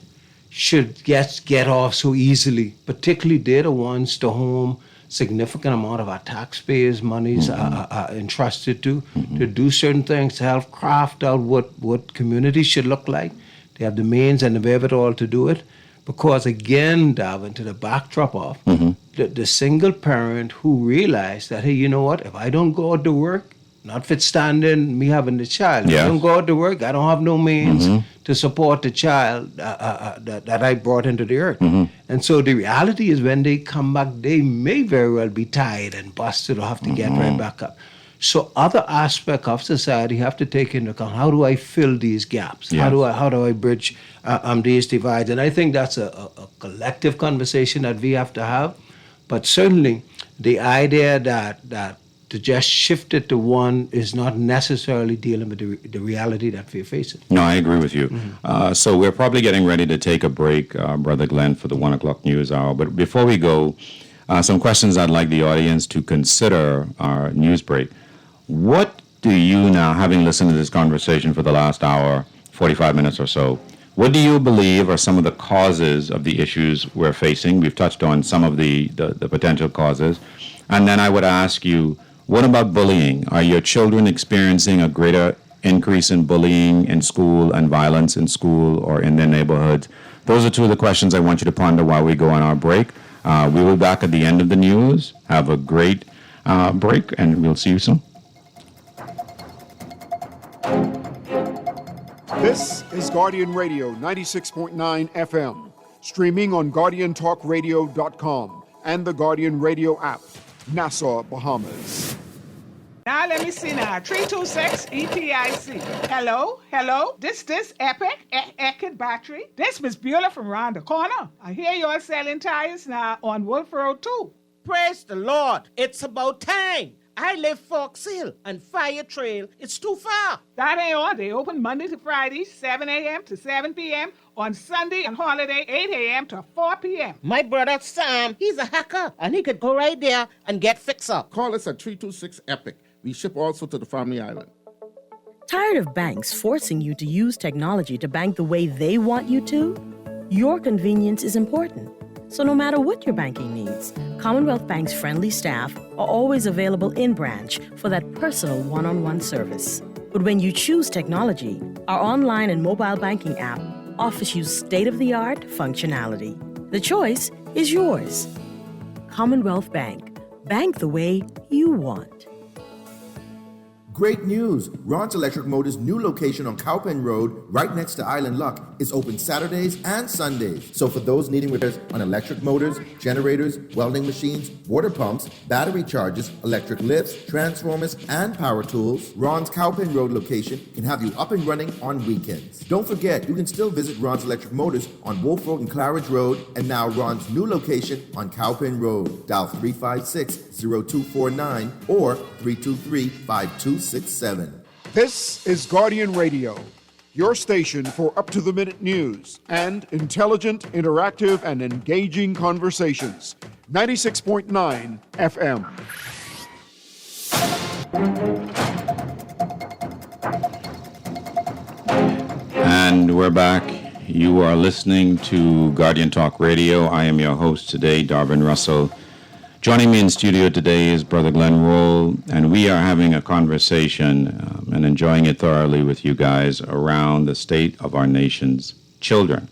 should get off so easily. Particularly, they're the ones to whom significant amount of our taxpayers' monies are entrusted to do certain things, to help craft out what communities should look like. They have the means and the wherewithal to do it. Because again, Darvin, to the backdrop of the single parent who realized that, hey, you know what, if I don't go out to work, notwithstanding me having the child, if I don't go out to work, I don't have no means to support the child that I brought into the earth. And so the reality is when they come back, they may very well be tired and busted or have to get right back up. So other aspects of society have to take into account, how do I fill these gaps? Yes. How do I bridge these divides? And I think that's a collective conversation that we have to have. But certainly the idea that to just shift it to one is not necessarily dealing with the reality that we're facing. No, I agree with you. So we're probably getting ready to take a break, Brother Glen, for the 1 o'clock news hour. But before we go, some questions I'd like the audience to consider our news break. What do you now, having listened to this conversation for the last hour, 45 minutes or so, what do you believe are some of the causes of the issues we're facing? We've touched on some of the potential causes. And then I would ask you, what about bullying? Are your children experiencing a greater increase in bullying in school and violence in school or in their neighborhoods? Those are two of the questions I want you to ponder while we go on our break. We will be back at the end of the news. Have a great break, and we'll see you soon. This is Guardian Radio 96.9 FM, streaming on GuardianTalkRadio.com and the Guardian Radio app, Nassau, Bahamas. Now let me see now. 326 EPIC. Hello? This Epic Eckert battery. This Miss Beulah from round the corner. I hear you're selling tires now on Wolf Road too. Praise the Lord. It's about time. I live Fox Hill and Fire Trail. It's too far. That ain't all. They open Monday to Friday, 7 a.m. to 7 p.m. On Sunday and holiday, 8 a.m. to 4 p.m. My brother Sam, he's a hacker, and he could go right there and get fixed up. Call us at 326 EPIC. We ship also to the Family Island. Tired of banks forcing you to use technology to bank the way they want you to? Your convenience is important. So no matter what your banking needs, Commonwealth Bank's friendly staff are always available in branch for that personal one-on-one service. But when you choose technology, our online and mobile banking app offers you state-of-the-art functionality. The choice is yours. Commonwealth Bank. Bank the way you want. Great news! Ronce Electric Motors' new location on Cowpen Road, right next to Island Luck, is open Saturdays and Sundays. So for those needing repairs on electric motors, generators, welding machines, water pumps, battery chargers, electric lifts, transformers, and power tools, Ron's Cowpen Road location can have you up and running on weekends. Don't forget, you can still visit Ron's Electric Motors on Wolf Road and Claridge Road, and now Ron's new location on Cowpen Road. Dial 356-0249 or 323-5267. This is Guardian Radio, your station for up-to-the-minute news and intelligent, interactive, and engaging conversations. 96.9 FM. And we're back. You are listening to Guardian Talk Radio. I am your host today, Darvin Russell. Joining me in studio today is Brother Glen Roll, and we are having a conversation and enjoying it thoroughly with you guys around the state of our nation's children.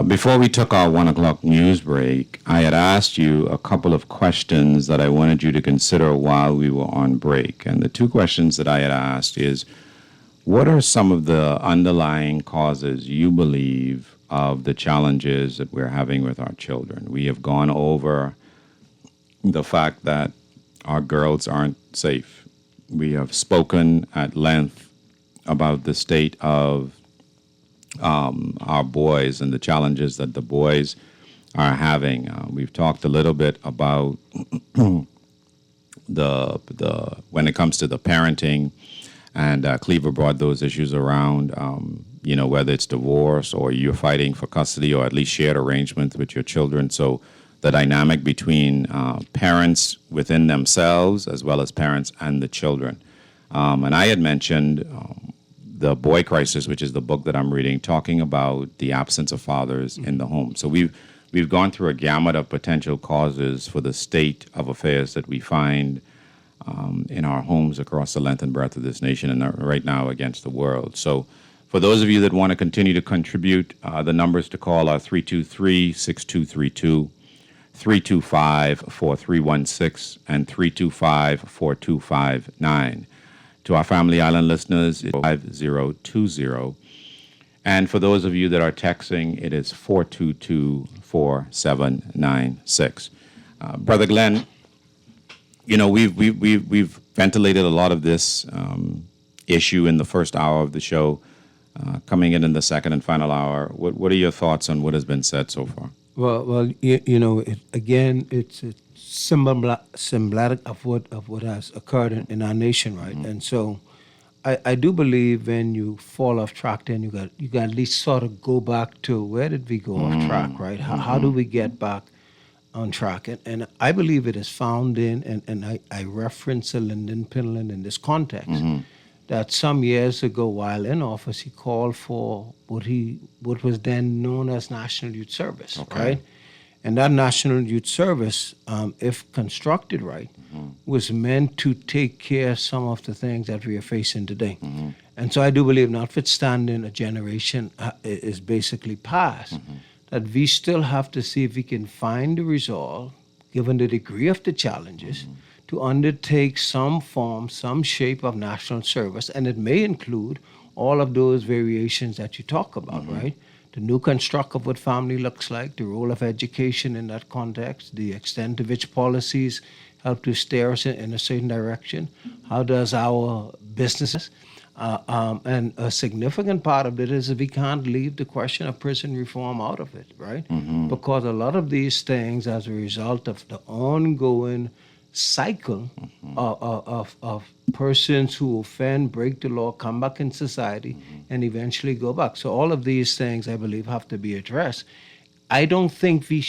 Before we took our 1 o'clock news break, I had asked you a couple of questions that I wanted you to consider while we were on break. And the two questions that I had asked is, what are some of the underlying causes you believe of the challenges that we're having with our children? We have gone over the fact that our girls aren't safe. We have spoken at length about the state of our boys and the challenges that the boys are having. We've talked a little bit about the when it comes to the parenting, and Cleaver brought those issues around. Whether it's divorce or you're fighting for custody or at least shared arrangements with your children. So the dynamic between parents within themselves as well as parents and the children. And I had mentioned The Boy Crisis, which is the book that I'm reading, talking about the absence of fathers in the home. So we've gone through a gamut of potential causes for the state of affairs that we find in our homes across the length and breadth of this nation and right now against the world. So for those of you that want to continue to contribute, the numbers to call are 323-6232, 325-4316, and 325-4259. To our Family Island listeners, it's 5020. And for those of you that are texting, it is 422-4796. Brother Glen, we've ventilated a lot of this issue in the first hour of the show. Coming in the second and final hour, what are your thoughts on what has been said so far? Well, it's symbolic of what has occurred in our nation, right? And so, I do believe when you fall off track, then you got at least sort of go back to where did we go off track, right? How do we get back on track? And I believe it is found in, and I reference Lyndon Pinland in this context, that some years ago while in office, he called for what was then known as National Youth Service, right? And that National Youth Service, if constructed right, was meant to take care of some of the things that we are facing today. And so I do believe, notwithstanding a generation is basically past, that we still have to see if we can find the resolve, given the degree of the challenges, to undertake some form, some shape of national service. And it may include all of those variations that you talk about, right? The new construct of what family looks like, the role of education in that context, the extent to which policies help to steer us in a certain direction. How does our businesses, and a significant part of it is that we can't leave the question of prison reform out of it, right? Because a lot of these things, as a result of the ongoing cycle of persons who offend, break the law, come back in society, and eventually go back. So all of these things, I believe, have to be addressed. I don't think we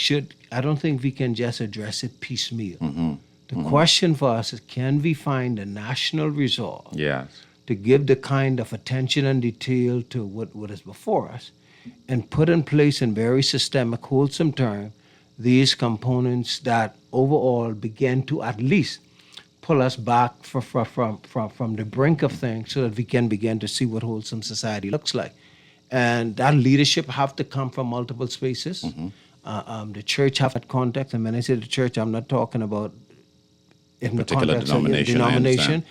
can just address it piecemeal. The question for us is, can we find a national resolve to give the kind of attention and detail to what is before us, and put in place in very systemic, wholesome terms these components that overall begin to at least pull us back from the brink of things, so that we can begin to see what wholesome society looks like. And that leadership have to come from multiple spaces. The church have that context, and when I say the church, I'm not talking about in the context of denomination.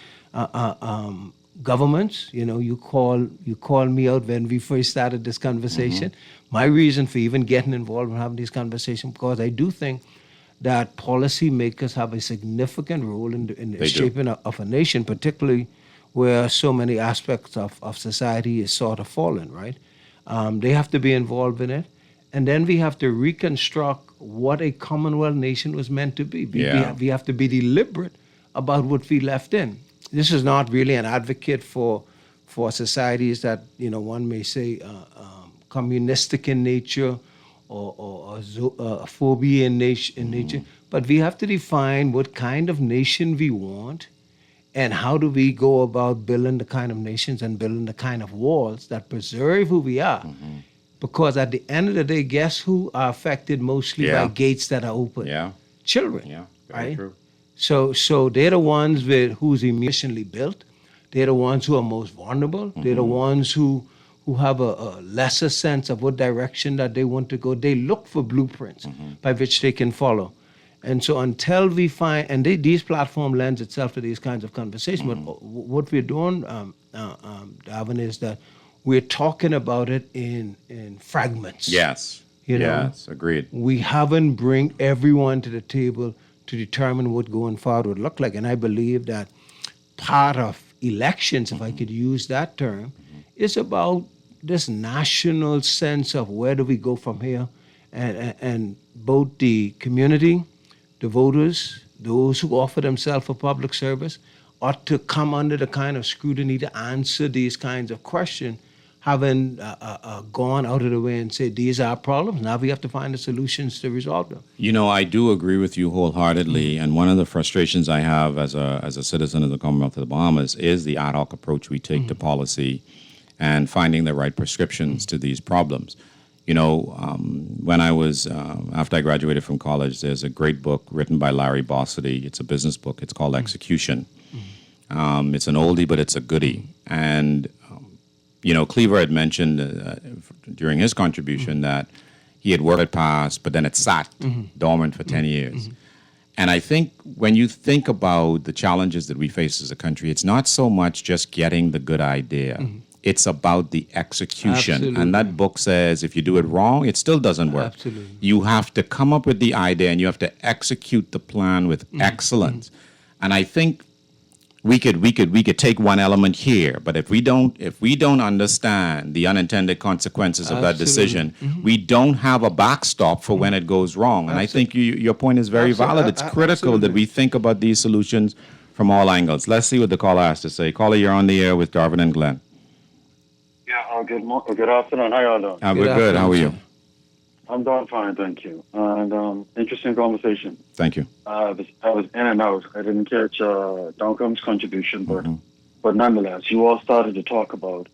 Governments, you call me out when we first started this conversation. My reason for even getting involved in having these conversations, because I do think that policymakers have a significant role in the shaping of a nation, particularly where so many aspects of society is sort of fallen, right? They have to be involved in it. And then we have to reconstruct what a Commonwealth nation was meant to be. We have to be deliberate about what we left in. This is not really an advocate for societies that, one may say communistic in nature or phobia in nature. But we have to define what kind of nation we want, and how do we go about building the kind of nations and building the kind of walls that preserve who we are. Because at the end of the day, guess who are affected mostly by gates that are open? Children, right? True. So they're the ones who's emotionally built. They're the ones who are most vulnerable. They're the ones who have a lesser sense of what direction that they want to go. They look for blueprints by which they can follow. And so until we find, and these platform lends itself to these kinds of conversations, but what we're doing, Darvin, is that we're talking about it in fragments. Yes. Yes, agreed. We haven't bring everyone to the table to determine what going forward would look like. And I believe that part of elections, if I could use that term, is about this national sense of where do we go from here. And both the community, the voters, those who offer themselves for public service, ought to come under the kind of scrutiny to answer these kinds of questions, having gone out of the way and said, these are our problems. Now we have to find the solutions to resolve them. I do agree with you wholeheartedly. And one of the frustrations I have as a citizen of the Commonwealth of the Bahamas is the ad hoc approach we take to policy and finding the right prescriptions to these problems. When I was, after I graduated from college, there's a great book written by Larry Bossidy. It's a business book. It's called Execution. It's an oldie, but it's a goodie. And Cleaver had mentioned during his contribution that he had worked it past, but then it sat dormant for 10 years. And I think when you think about the challenges that we face as a country, it's not so much just getting the good idea. It's about the execution. Absolutely. And that book says if you do it wrong, it still doesn't work. Absolutely. You have to come up with the idea and you have to execute the plan with excellence. And I think we could take one element here, but if we don't understand the unintended consequences of that decision, we don't have a backstop for when it goes wrong. And I think your point is very valid. It's critical that we think about these solutions from all angles. Let's see what the caller has to say. Caller, you're on the air with Darvin and Glen. Yeah, good afternoon. How y'all doing? We're good. How are you? I'm doing fine, thank you. And interesting conversation. Thank you. I was in and out. I didn't catch Duncan's contribution, but nonetheless, you all started to talk about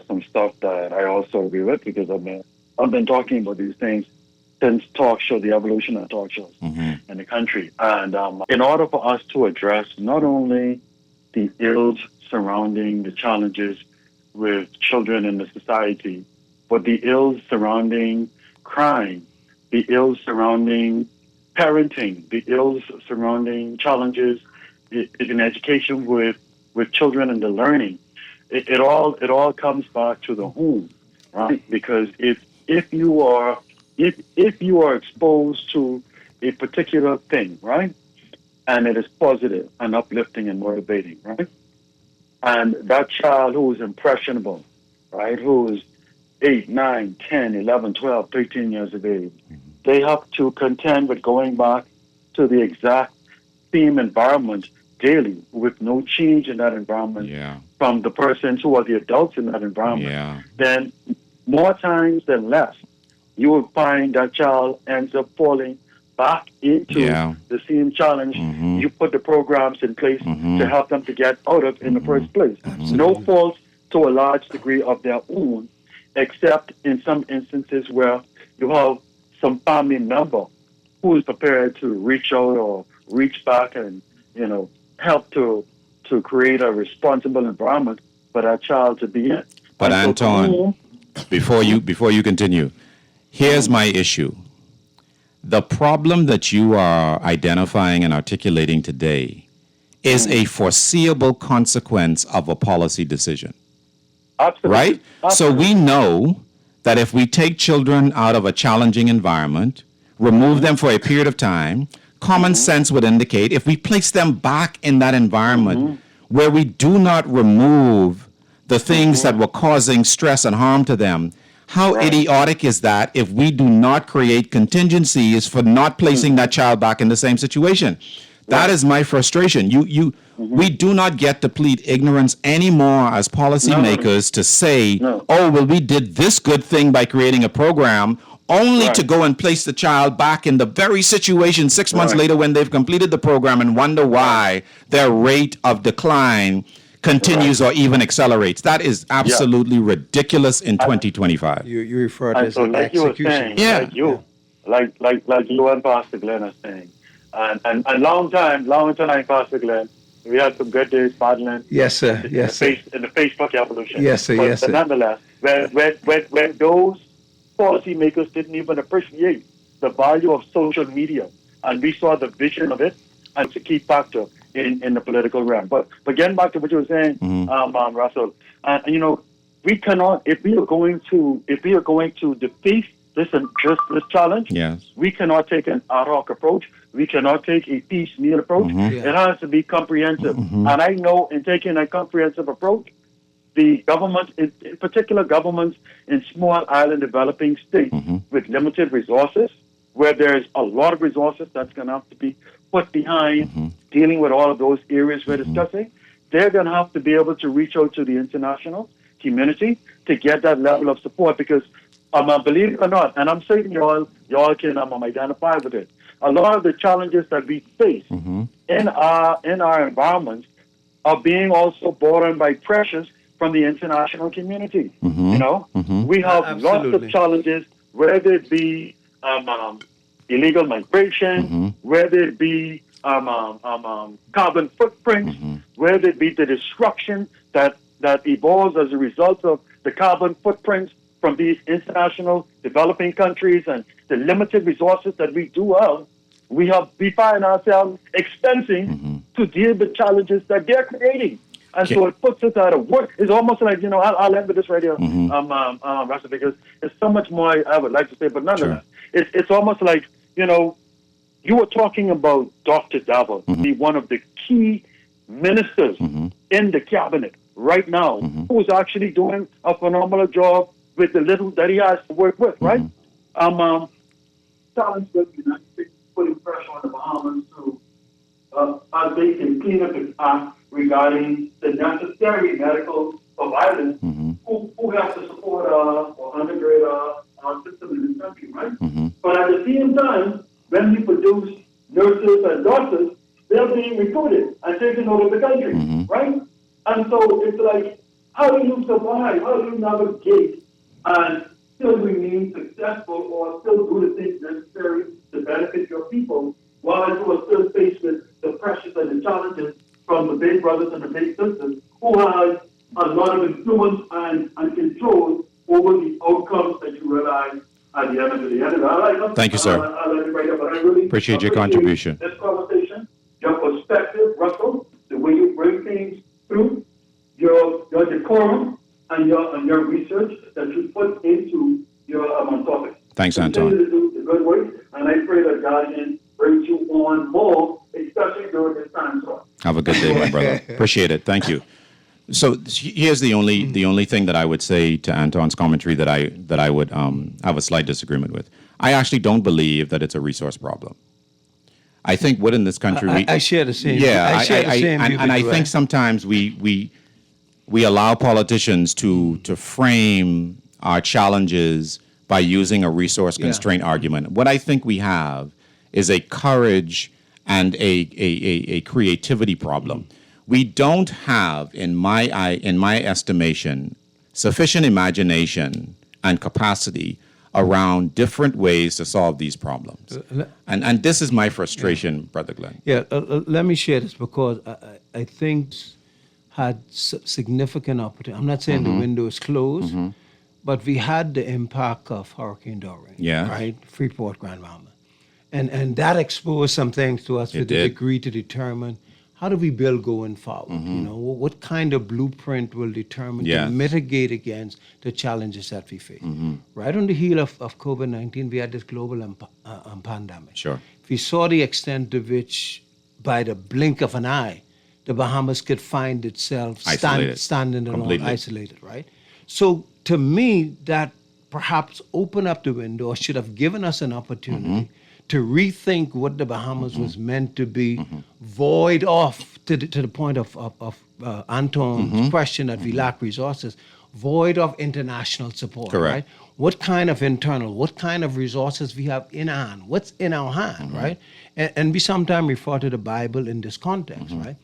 some stuff that I also agree with, because I've been talking about these things since the evolution of talk shows in the country. And in order for us to address not only the ills surrounding the challenges with children in the society, but the ills surrounding crime, the ills surrounding parenting, the ills surrounding challenges in education with children and the learning. It all comes back to the home, right? Because if you are exposed to a particular thing, right, and it is positive and uplifting and motivating, right, and that child who is impressionable, right, who is 8, 9, 10, 11, 12, 13 years of age, they have to contend with going back to the exact same environment daily with no change in that environment from the persons who are the adults in that environment. Then more times than less, you will find that child ends up falling back into the same challenge you put the programs in place to help them to get out of in the first place. No fault to a large degree of their own, except in some instances where you have some family member who is prepared to reach out or reach back and, help to create a responsible environment for that child to be in. But Anton, before you continue, here's my issue. The problem that you are identifying and articulating today is a foreseeable consequence of a policy decision. Absolutely. Right? So we know that if we take children out of a challenging environment, remove them for a period of time, common sense would indicate if we place them back in that environment where we do not remove the things that were causing stress and harm to them, how idiotic is that if we do not create contingencies for not placing that child back in the same situation? That is my frustration. We do not get to plead ignorance anymore as policymakers to say, oh, well, we did this good thing by creating a program only to go and place the child back in the very situation 6 months later when they've completed the program and wonder why their rate of decline continues or even accelerates. That is absolutely ridiculous in 2025. You refer to this as like execution. You were saying, like you and Pastor Glen are saying. And long time, Pastor Glen, we had some good days battling. Yes, sir. In the Facebook evolution. Yes, sir. Yes, sir. But nonetheless, when those policymakers didn't even appreciate the value of social media, and we saw the vision of it, and it's a key factor in the political realm. But getting back to what you were saying, Russell, we cannot, if we are going to defeat this challenge, we cannot take an ad hoc approach. We cannot take a piecemeal approach. It has to be comprehensive. And I know in taking a comprehensive approach, the government, in particular governments in small island developing states with limited resources, where there's a lot of resources that's going to have to be put behind dealing with all of those areas we're discussing, they're going to have to be able to reach out to the international community to get that level of support, because believe it or not, and I'm saying y'all can identify with it, a lot of the challenges that we face in our environments are being also bordered by pressures from the international community. We have lots of challenges, whether it be illegal migration, whether it be carbon footprints, whether it be the destruction that evolves as a result of the carbon footprints from these international developing countries and the limited resources that we do have. We find ourselves expensing to deal with challenges that they're creating. And so it puts us out of work. It's almost like, I'll end with this radio, Russell, because there's so much more I would like to say, but nonetheless, it's almost like, You were talking about Dr. Darvin, be one of the key ministers in the cabinet right now, who's actually doing a phenomenal job with the little that he has to work with, right? Challenge with the United States putting pressure on the Bahamas to, as they can clean up its act regarding the necessary medical providers who have to support or undergird our system in this country, right? But at the same time, when we produce nurses and doctors, they're being recruited and taken out of the country, right? And so it's like, how do you survive? How do you navigate and still remain successful or still do the things necessary to benefit your people while you are still faced with the pressures and the challenges from the big brothers and the big sisters who have a lot of influence and control over the outcomes that you realize at the end of the day. Thank you, sir. I like it right up, but I really Appreciate your contribution. This conversation, your perspective, Russell, the way you bring things through, your decorum and your research that you put into your topic. Thanks, Continue Anton. to do the good work, and I pray that God can bring you on more, especially during this time. So. Have a good day, my brother. Appreciate it. Thank you. So here's the only thing that I would say to Anton's commentary that I would have a slight disagreement with. I actually don't believe that it's a resource problem. I think within this country, I share the same. Yeah, I share the same view. and I think sometimes we allow politicians to frame our challenges by using a resource constraint argument. What I think we have is a courage and a creativity problem. We don't have, in my estimation, sufficient imagination and capacity around different ways to solve these problems. And this is my frustration, Brother Glen. Yeah, let me share this because I think had significant opportunity. I'm not saying the window is closed, but we had the impact of Hurricane Darvin, right? Freeport, Grand Bahama. And that exposed some things to us to the degree to determine how do we build going forward? You know, what kind of blueprint will determine to mitigate against the challenges that we face? Right on the heel of COVID-19, we had this global pandemic. Sure. We saw the extent to which, by the blink of an eye, the Bahamas could find itself standing alone, isolated, right? So to me, that perhaps opened up the window or should have given us an opportunity to rethink what the Bahamas was meant to be, void of, to the point of Anton's question that we lack resources, void of international support, right? What kind of internal, what kind of resources we have in our hand, what's in our hand, right? And we sometimes refer to the Bible in this context, right?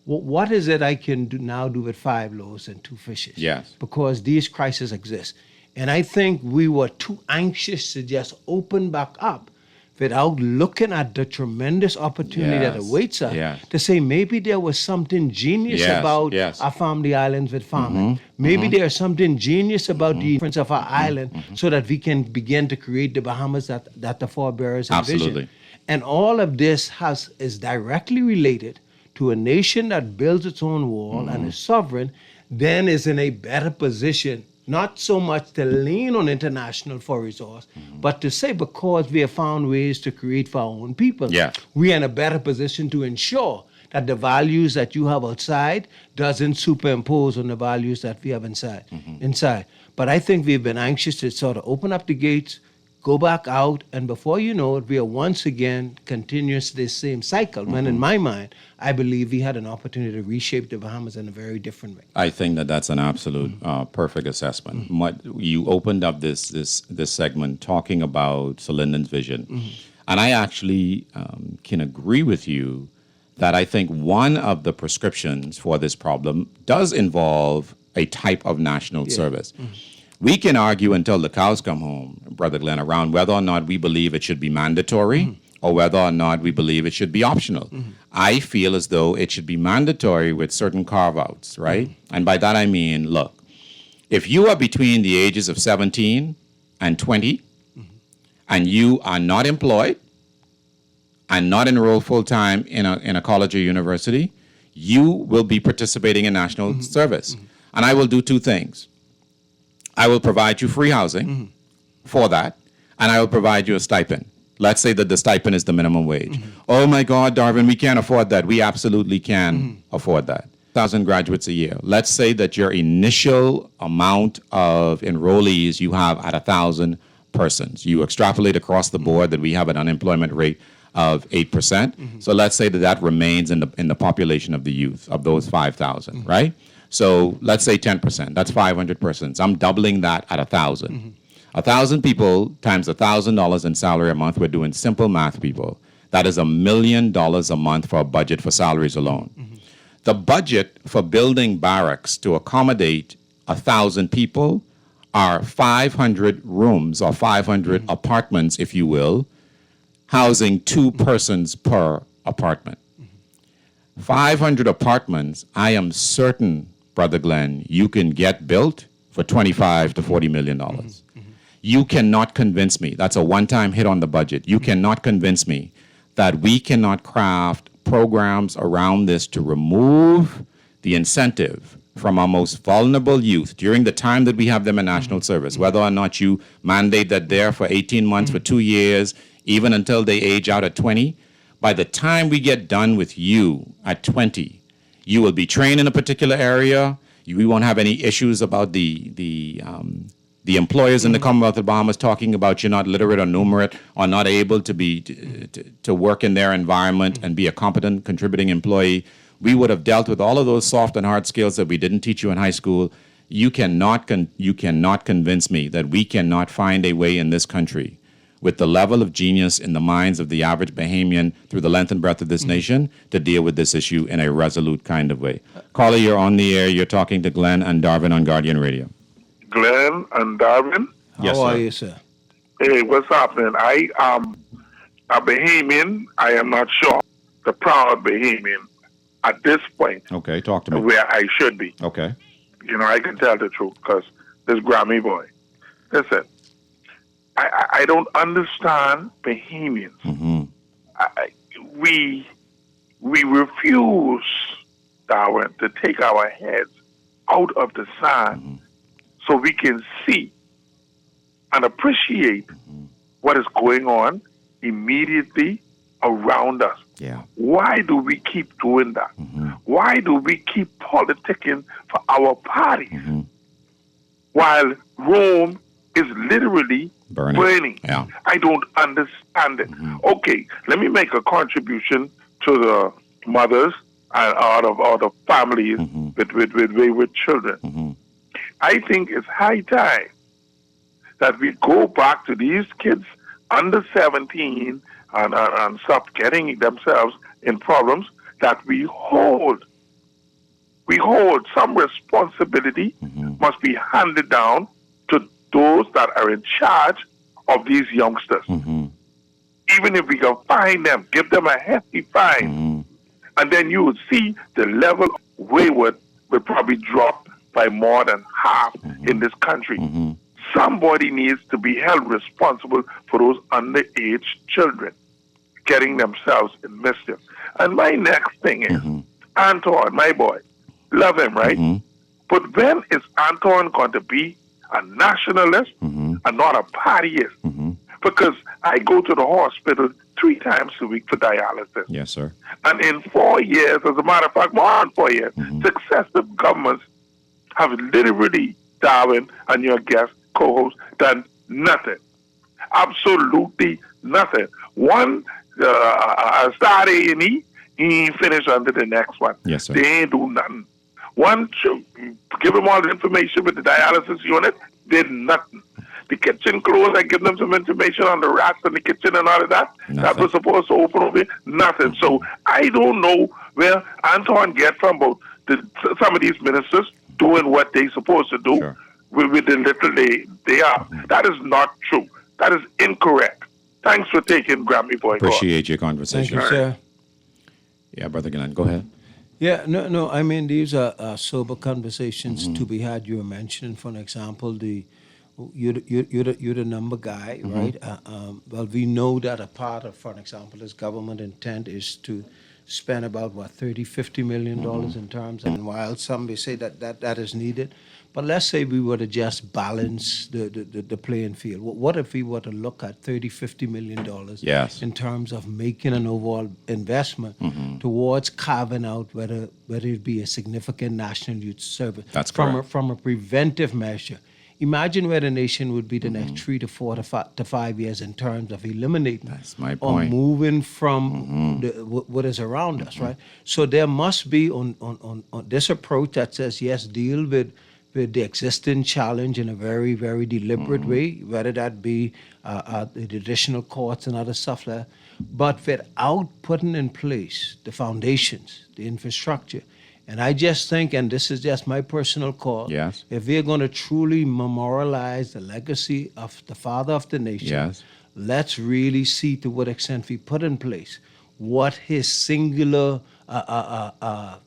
What is it I can now do with 5 loaves and 2 fishes? Yes. Because these crises exist. And I think we were too anxious to just open back up without looking at the tremendous opportunity that awaits us to say maybe there was something genius about our family islands with farming. Maybe there's something genius about the difference of our island so that we can begin to create the Bahamas that the forebears envisioned. Absolutely. And all of this is directly related to a nation that builds its own wall and is sovereign, then is in a better position, not so much to lean on international for resource, but to say because we have found ways to create for our own people, we are in a better position to ensure that the values that you have outside doesn't superimpose on the values that we have inside. But I think we've been anxious to sort of open up the gates, go back out, and before you know it, we are once again continuous this same cycle. When in my mind, I believe we had an opportunity to reshape the Bahamas in a very different way. I think that's an absolute perfect assessment. You opened up this segment talking about Sir Lyndon's vision, and I actually can agree with you that I think one of the prescriptions for this problem does involve a type of national service. We can argue until the cows come home, Brother Glen, around whether or not we believe it should be mandatory or whether or not we believe it should be optional. I feel as though it should be mandatory with certain carve-outs, right? And by that I mean, look, if you are between the ages of 17 and 20 and you are not employed and not enrolled full-time in a college or university, you will be participating in national service. And I will do 2 things. I will provide you free housing for that, and I will provide you a stipend, Let's say that the stipend is the minimum wage. Oh my God, Darvin, we can't afford that. We absolutely can afford that. 1,000 graduates a year. Let's say that your initial amount of enrollees you have at 1,000 persons. You extrapolate across the board that we have an unemployment rate of 8%. So let's say that that remains in the population of the youth, of those 5,000, right? So let's say 10%. That's 500 persons. I'm doubling that at 1,000. 1,000 people times $1,000 in salary a month. We're doing simple math, people. That is $1 million a month for a budget for salaries alone. The budget for building barracks to accommodate 1,000 people are 500 rooms or 500 apartments, if you will, housing 2 persons per apartment. 500 apartments, I am certain, Brother Glen, you can get built for $25 to $40 million. You cannot convince me, that's a one-time hit on the budget, you cannot convince me that we cannot craft programs around this to remove the incentive from our most vulnerable youth during the time that we have them in national service, whether or not you mandate that they're for 18 months, for 2 years, even until they age out at 20. By the time we get done with you at 20, you will be trained in a particular area. We won't have any issues about the employers in the Commonwealth of Bahamas talking about you're not literate or numerate or not able to be to work in their environment and be a competent contributing employee. We would have dealt with all of those soft and hard skills that we didn't teach you in high school. You cannot convince me that we cannot find a way in this country with the level of genius in the minds of the average Bahamian through the length and breadth of this nation to deal with this issue in a resolute kind of way. Callie, you're on the air. You're talking to Glen and Darvin on Guardian Radio. Glen and Darvin. Yes, How sir. are you, sir? Hey, what's happening? I am a Bahamian. I am not sure. The proud Bahamian at this point. Okay, talk to me. Where I should be. Okay. You know, I can tell the truth because this Grammy boy. Listen, I don't understand Bahamians. We refuse, Darwin, to take our heads out of the sand so we can see and appreciate what is going on immediately around us. Yeah. Why do we keep doing that? Why do we keep politicking for our parties while Rome is literally burning? Yeah. I don't understand it. Okay, let me make a contribution to the mothers and all the families with wayward children. I think it's high time that we go back to these kids under 17 and stop getting themselves in problems, that we hold some responsibility must be handed down to those that are in charge of these youngsters. Even if we can find them, give them a hefty fine, and then you would see the level of wayward will probably drop by more than half in this country. Somebody needs to be held responsible for those underage children getting themselves in mischief. And my next thing is, Anton, my boy, love him, right? But when is Anton going to be a nationalist and not a partyist? Because I go to the hospital 3 times a week for dialysis. Yes, sir. And in 4 years, as a matter of fact, more than 4 years, successive governments have literally, Darwin and your guest co-host, done nothing. Absolutely nothing. One start A&E, he ain't finished under the next one. Yes, sir. They ain't do nothing. One, give them all the information with the dialysis unit, did nothing. The kitchen closed, I give them some information on the rats in the kitchen and all of that. That was supposed to open over here. Nothing. So I don't know where Anton get from about some of these ministers doing what they supposed to do with the little they are. That is not true. That is incorrect. Thanks for taking Grammy Boy. Appreciate your conversation. Thank you, sir. Yeah, Brother Glen, go ahead. Yeah, no. I mean, these are sober conversations to be had. You were mentioning, for an example, you're the number guy, right? Well, we know that a part of, for an example, this government intent is to spend about $30-50 million in terms. And while some may say that is needed, But let's say we were to just balance the playing field. What if we were to look at $30-50 million Yes. in terms of making an overall investment towards carving out whether it be a significant national youth service That's from correct. from a preventive measure? Imagine where the nation would be the next 3 to 4 to 5 years in terms of eliminating my or point. moving from what is around us, right? So there must be on this approach that says, yes, deal with the existing challenge in a very, very deliberate way, whether that be the additional courts and other stuff like that, but without putting in place the foundations, the infrastructure. And I just think, and this is just my personal call, Yes. if we're going to truly memorialize the legacy of the father of the nation, Yes. let's really see to what extent we put in place what his singular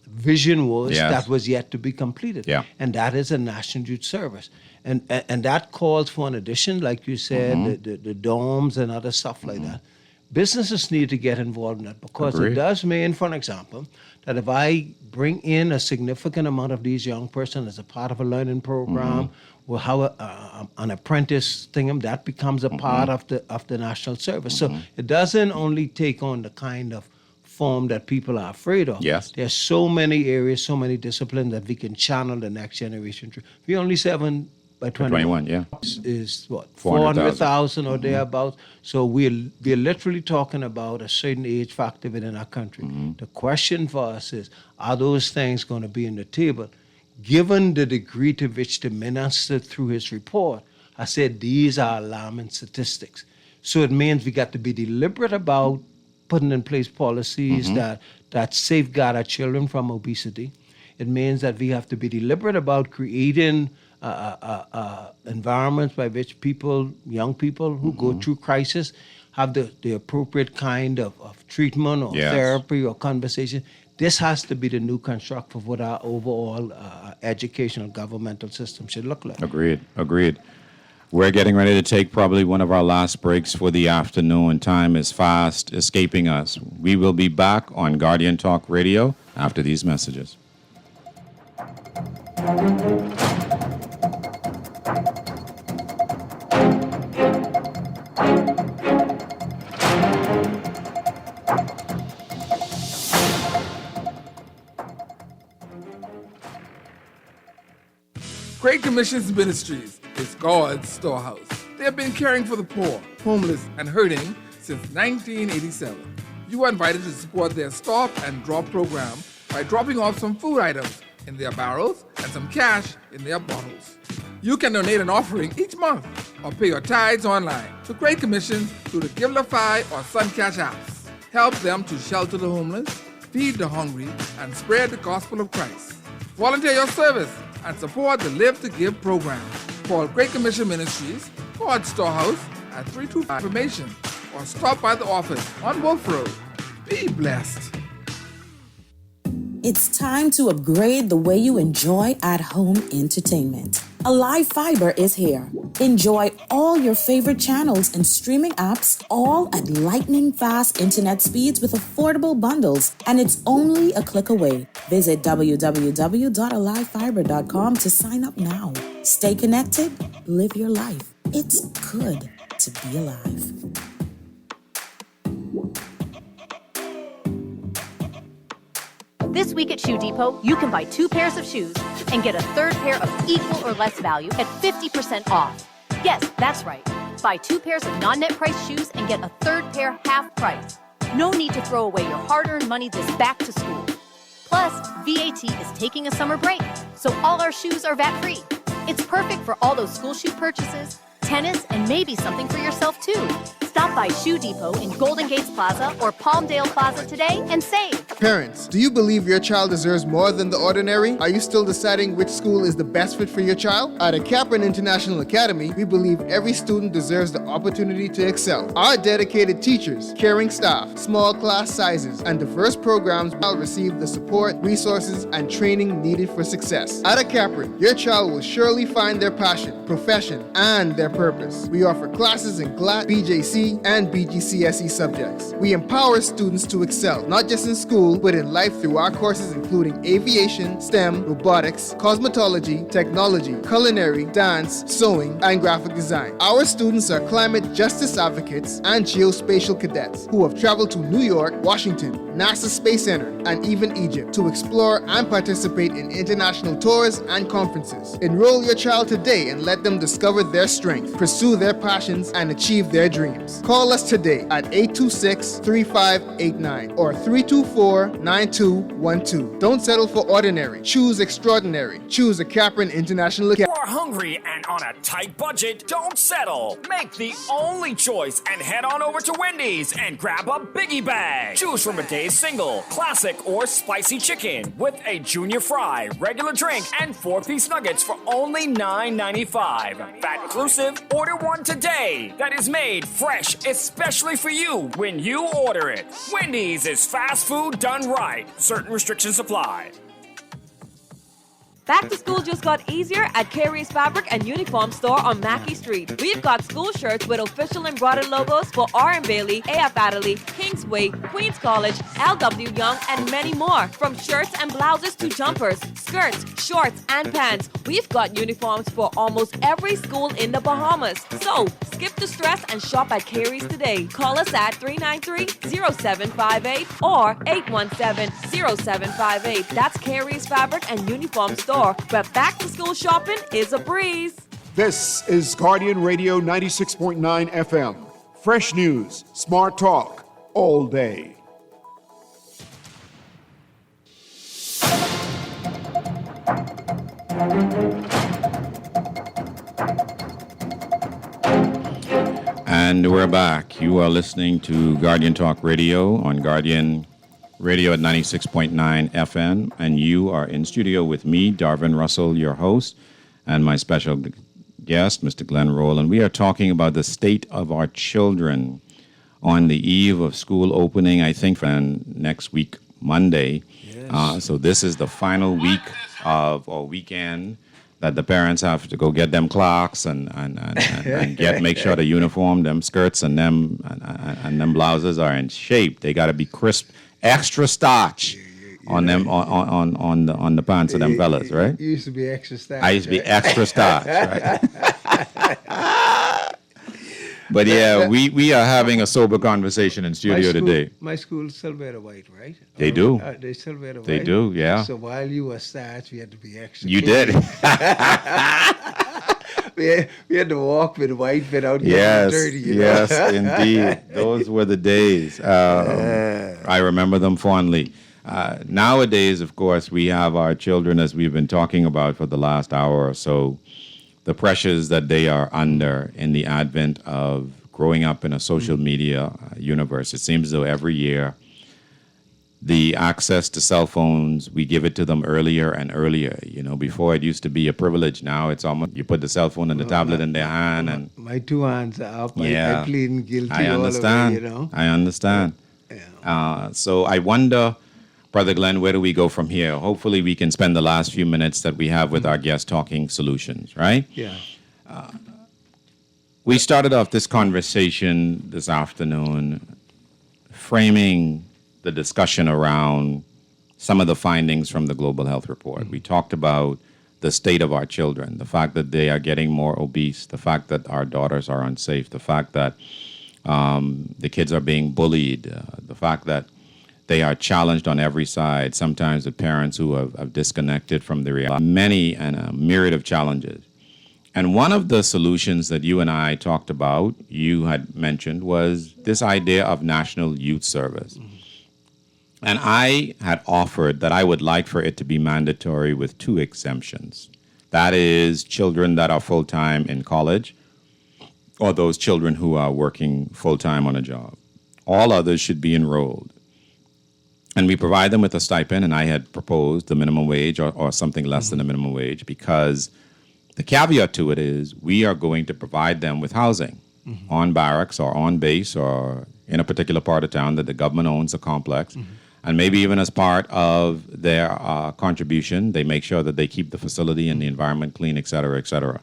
vision was Yes. that was yet to be completed. Yeah. And that is a national youth service. And that calls for an addition, like you said, the dorms and other stuff like that. Businesses need to get involved in that because Agreed. it does mean, for example, that if I bring in a significant amount of these young persons as a part of a learning program, or how an apprentice thing, that becomes a part of the national service. So it doesn't only take on the kind of form that people are afraid of. Yes. There's so many areas, so many disciplines that we can channel the next generation through. We only 7 by 21, yeah. is what, 400,000 400,000 or thereabouts. So we're literally talking about a certain age factor within our country. The question for us is, are those things going to be on the table? Given the degree to which the minister, through his report, has said these are alarming statistics. So it means we got to be deliberate about putting in place policies that safeguard our children from obesity. It means that we have to be deliberate about creating environments by which people, young people who go through crisis, have the appropriate kind of treatment or Yes. therapy or conversation. This has to be the new construct of what our overall educational governmental system should look like. Agreed. We're getting ready to take probably one of our last breaks for the afternoon. Time is fast escaping us. We will be back on Guardian Talk Radio after these messages. Great Commissions Ministries is God's storehouse. They have been caring for the poor, homeless, and hurting since 1987. You are invited to support their stop and drop program by dropping off some food items in their barrels and some cash in their bottles. You can donate an offering each month or pay your tithes online to Great Commissions through the Givelify or Suncash apps. Help them to shelter the homeless, feed the hungry, and spread the gospel of Christ. Volunteer your service and support the Live to Give program. Call Great Commission Ministries, God's Storehouse at 325 information or stop by the office on Wolf Road. Be blessed. It's time to upgrade the way you enjoy at-home entertainment. Alive Fiber is here. Enjoy all your favorite channels and streaming apps, all at lightning-fast internet speeds with affordable bundles, and it's only a click away. Visit www.alivefiber.com to sign up now. Stay connected, live your life. It's good to be alive. This week at Shoe Depot, you can buy 2 pairs of shoes and get a third pair of equal or less value at 50% off. Yes, that's right. Buy 2 pairs of non-net price shoes and get a third pair half price. No need to throw away your hard-earned money this back to school. Plus, VAT is taking a summer break, so all our shoes are VAT-free. It's perfect for all those school shoe purchases, tennis, and maybe something for yourself too. Stop by Shoe Depot in Golden Gates Plaza or Palmdale Plaza today and save. Parents, do you believe your child deserves more than the ordinary? Are you still deciding which school is the best fit for your child? At a Capron International Academy, we believe every student deserves the opportunity to excel. Our dedicated teachers, caring staff, small class sizes, and diverse programs will receive the support, resources, and training needed for success. At a Capron, your child will surely find their passion, profession, and their purpose. We offer classes in GLAT, BJC, GCSE, and BGCSE subjects. We empower students to excel, not just in school, but in life through our courses including aviation, STEM, robotics, cosmetology, technology, culinary, dance, sewing, and graphic design. Our students are climate justice advocates and geospatial cadets who have traveled to New York, Washington, NASA Space Center, and even Egypt to explore and participate in international tours and conferences. Enroll your child today and let them discover their strength, pursue their passions, and achieve their dreams. Call us today at 826-3589 or 324-9212. Don't settle for ordinary. Choose extraordinary. Choose a Capron International Academy. You're hungry and on a tight budget? Don't settle. Make the only choice and head on over to Wendy's and grab a biggie bag. Choose from a day's single, classic, or spicy chicken with a junior fry, regular drink, and 4-piece nuggets for only $9.95. Fat inclusive. Order one today that is made fresh especially for you when you order it. Wendy's is fast food done right. Certain restrictions apply. Back to school just got easier at Carey's Fabric and Uniform Store on Mackey Street. We've got school shirts with official embroidered logos for R.M. Bailey, AF Adderley, Kingsway, Queens College, L.W. Young, and many more. From shirts and blouses to jumpers, skirts, shorts, and pants, we've got uniforms for almost every school in the Bahamas. So, skip the stress and shop at Carey's today. Call us at 393-0758 or 817-0758. That's Carey's Fabric and Uniform Store, where back-to-school shopping is a breeze. This is Guardian Radio 96.9 FM. Fresh news, smart talk, all day. And we're back. You are listening to Guardian Talk Radio on Guardian Radio at 96.9 FM, and you are in studio with me, Darvin Russell, your host, and my special guest, Mr. Glen Rowland. We are talking about the state of our children on the eve of school opening, I think, next week, Monday. Yes. So this is the final week or weekend that the parents have to go get them clocks and make sure the uniform, them skirts, and them blouses are in shape. They got to be crisp. Extra starch on them on the pants of them fellas, right? You used to be extra starch. I used to be extra starch, right? But yeah, we are having a sober conversation in studio today. My school still wear the white, right? They do. They still wear the white. They do, yeah. So while you were starch, we had to be extra. You did. We had to walk with white without getting dirty. Yes, indeed. Those were the days. I remember them fondly. Nowadays, of course, we have our children, as we've been talking about for the last hour or so, the pressures that they are under in the advent of growing up in a social media universe. It seems as though every year the access to cell phones, we give it to them earlier and earlier. You know, before it used to be a privilege. Now it's almost, you put the cell phone and the tablet in their hand. And my two hands are up. Yeah, I plead guilty. I understand. All the way, you know? I understand. Yeah. So I wonder, Brother Glen, where do we go from here? Hopefully we can spend the last few minutes that we have with our guest talking solutions, right? Yeah. We started off this conversation this afternoon framing the discussion around some of the findings from the Global Health Report. Mm-hmm. We talked about the state of our children, the fact that they are getting more obese, the fact that our daughters are unsafe, the fact that the kids are being bullied, the fact that they are challenged on every side, sometimes with parents who have disconnected from the reality. Many and a myriad of challenges. And one of the solutions that you and I talked about, you had mentioned, was this idea of National Youth Service. Mm-hmm. And I had offered that I would like for it to be mandatory with 2 exemptions. That is children that are full-time in college or those children who are working full-time on a job. All others should be enrolled. And we provide them with a stipend, and I had proposed the minimum wage or something less than the minimum wage, because the caveat to it is we are going to provide them with housing on barracks or on base or in a particular part of town that the government owns a complex. And maybe even as part of their contribution, they make sure that they keep the facility and the environment clean, et cetera, et cetera.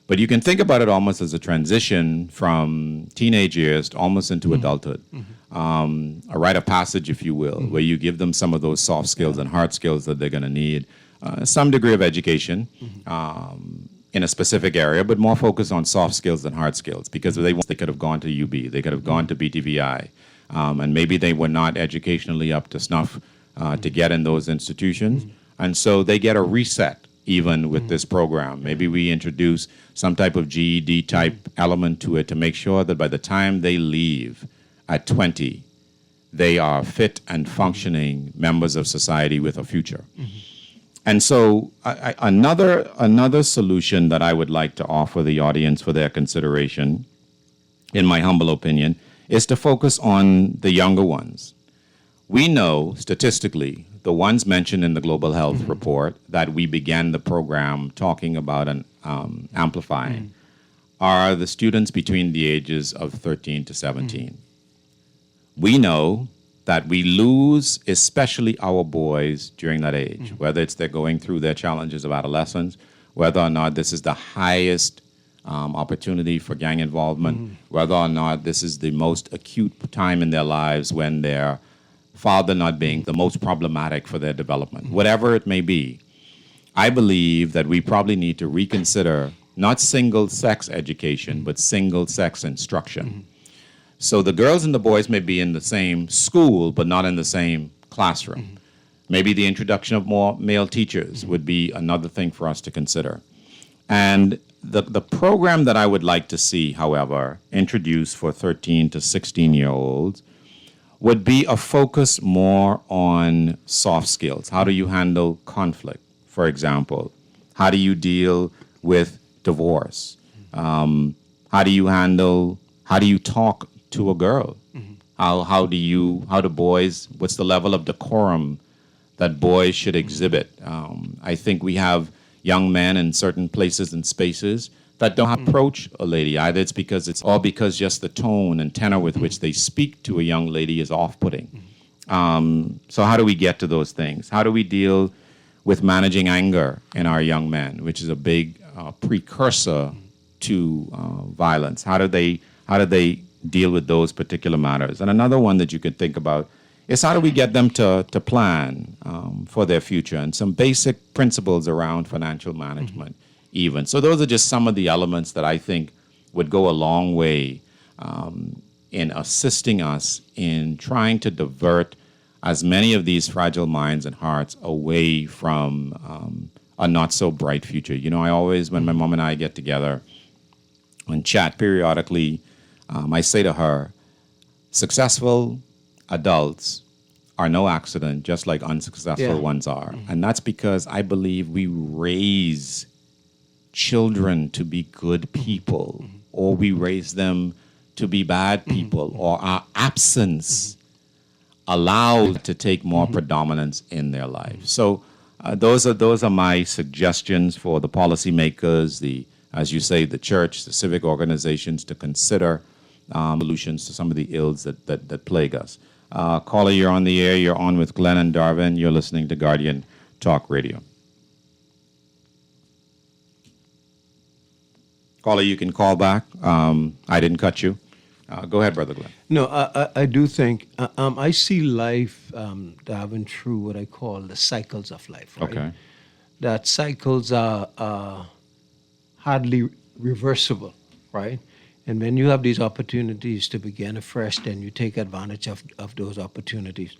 But you can think about it almost as a transition from teenage years to almost into adulthood. A rite of passage, if you will, where you give them some of those soft skills and hard skills that they're going to need. Some degree of education in a specific area, but more focused on soft skills than hard skills, because they could have gone to UB, they could have gone to BTVI, and maybe they were not educationally up to snuff to get in those institutions. And so they get a reset even with this program. Maybe we introduce some type of GED type element to it to make sure that by the time they leave at 20, they are fit and functioning members of society with a future. And so another solution that I would like to offer the audience for their consideration, in my humble opinion, is to focus on the younger ones. We know statistically, the ones mentioned in the Global Health Report that we began the program talking about and amplifying are the students between the ages of 13 to 17. We know that we lose especially our boys during that age, whether it's they're going through their challenges of adolescence, whether or not this is the highest opportunity for gang involvement, whether or not this is the most acute time in their lives when their father not being the most problematic for their development. Whatever it may be, I believe that we probably need to reconsider not single-sex education, but single-sex instruction. So the girls and the boys may be in the same school, but not in the same classroom. Maybe the introduction of more male teachers would be another thing for us to consider. And the program that I would like to see, however, introduced for 13 to 16-year-olds would be a focus more on soft skills. How do you handle conflict, for example? How do you deal with divorce? How do you talk to a girl? How do boys, what's the level of decorum that boys should exhibit? I think we have young men in certain places and spaces that don't approach a lady. Either it's because just the tone and tenor with which they speak to a young lady is off-putting. So how do we get to those things? How do we deal with managing anger in our young men, which is a big precursor to violence? How do they deal with those particular matters? And another one that you could think about is how do we get them to plan for their future, and some basic principles around financial management even. So those are just some of the elements that I think would go a long way in assisting us in trying to divert as many of these fragile minds and hearts away from a not so bright future. You know, I always, when my mom and I get together and chat periodically, I say to her, successful adults are no accident, just like unsuccessful ones are. And that's because I believe we raise children to be good people, or we raise them to be bad people, or our absence allowed to take more predominance in their life. So those are my suggestions for the policymakers, as you say, the church, the civic organizations, to consider solutions to some of the ills that plague us. Callie, you're on the air. You're on with Glen and Darvin. You're listening to Guardian Talk Radio. Callie, you can call back. I didn't cut you. Go ahead, Brother Glen. No, I do think, I see life, Darvin, through what I call the cycles of life, right? Okay. That cycles are hardly reversible, right? And when you have these opportunities to begin afresh, then you take advantage of those opportunities.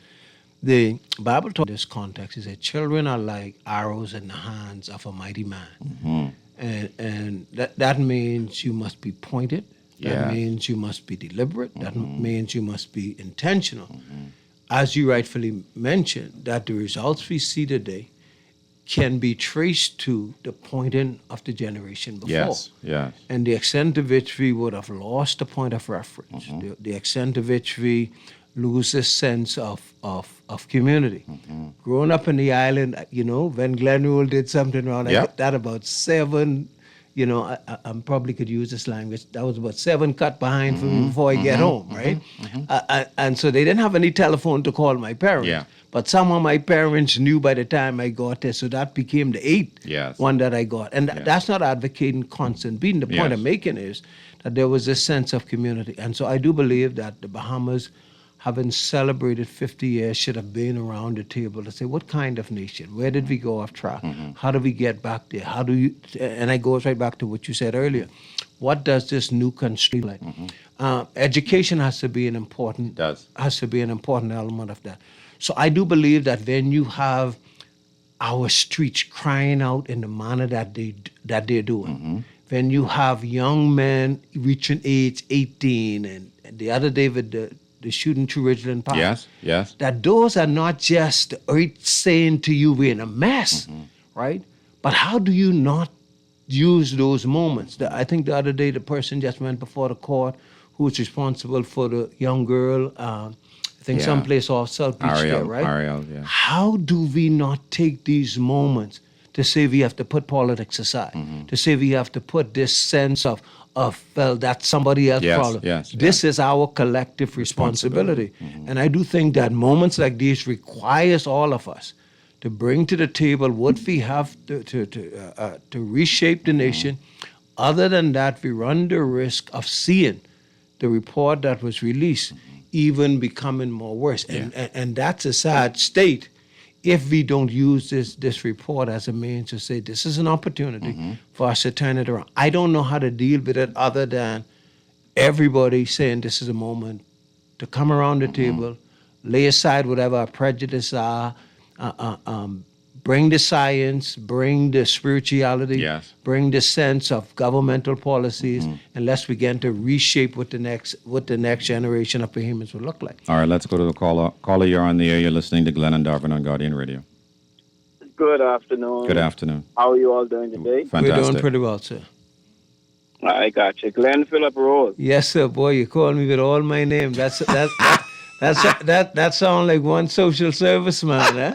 The Bible talks in this context is that children are like arrows in the hands of a mighty man. And that means you must be pointed. That means you must be deliberate. That means you must be intentional. As you rightfully mentioned, that the results we see today can be traced to the pointing of the generation before. Yes. And the extent to which we would have lost the point of reference, the extent to which we lose a sense of community. Growing up in the island, you know, when Glen Rule did something around that about 7, you know, I probably could use this language. That was about 7 cut behind for me before I get home, right? And so they didn't have any telephone to call my parents. Yeah. But somehow my parents knew by the time I got there, so that became the 8th one that I got. And that's not advocating constant beating. The point I'm making is that there was this sense of community. And so I do believe that the Bahamas, having celebrated 50 years, should have been around the table to say, what kind of nation? Where did we go off track? How do we get back there? How do you, and I goes right back to what you said earlier. What does this new country like? Education has to be an important, has to be an important element of that. So I do believe that when you have our streets crying out in the manner that they're doing, when you have young men reaching age 18, and the other day with the shooting through Ridgeland Park, that those are not just the earth saying to you we're in a mess, right? But how do you not use those moments? I think the other day the person just went before the court who's responsible for the young girl, I think someplace off South Beach there, right? Ariel, How do we not take these moments to say we have to put politics aside, to say we have to put this sense of well, that's somebody else's problem. This is our collective responsibility. And I do think that moments like these requires all of us to bring to the table what we have to reshape the nation. Other than that, we run the risk of seeing the report that was released even becoming more worse. And that's a sad state if we don't use this report as a means to say this is an opportunity for us to turn it around. I don't know how to deal with it other than everybody saying this is a moment to come around the table, lay aside whatever our prejudices are, bring the science, bring the spirituality, bring the sense of governmental policies, and let's begin to reshape what the next generation of Bahamians will look like. All right, let's go to the caller. Caller, you're on the air. You're listening to Glen and Darvin on Guardian Radio. Good afternoon. Good afternoon. How are you all doing today? Fantastic. We're doing pretty well, sir. I got you. Glen Phillip Rose. Yes, sir. Boy, you call me with all my name. That sounds like one social service man, huh?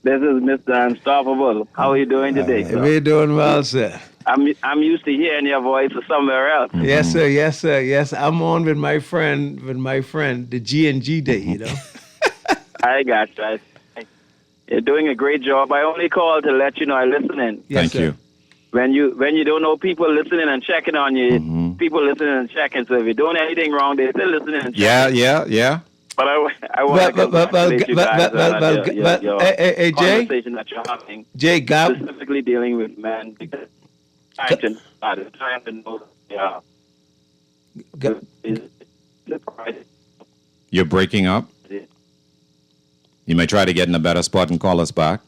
This is Mr. Unstoppable. How are you doing today, sir? We're doing well, sir. I'm used to hearing your voice somewhere else. Yes, sir. Yes, sir. Yes, I'm on with my friend, the G&G day, you know. I got you. You're doing a great job. I only called to let you know I'm listening. Thank you. When you don't know people listening and checking on you, people listening and checking. So if you're doing anything wrong, they're still listening and checking. Yeah. But I want to congratulate you guys on your hey, Jay? conversation that you're having. Jay, specifically dealing with men. Because it's time to know. You're breaking up. You may try to get in a better spot and call us back.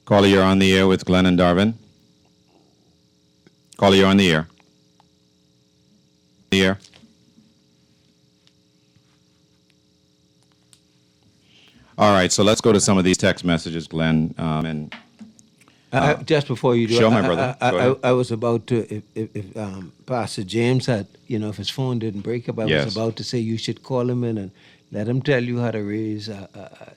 Caller, you're on the air with Glen and Darvin. Caller, you're on the air. The air. All right, so let's go to some of these text messages, Glen. Just before you do Sure, it, my brother. Go ahead. I was about to, if Pastor James had, if his phone didn't break up, I was about to say you should call him in and let him tell you how to raise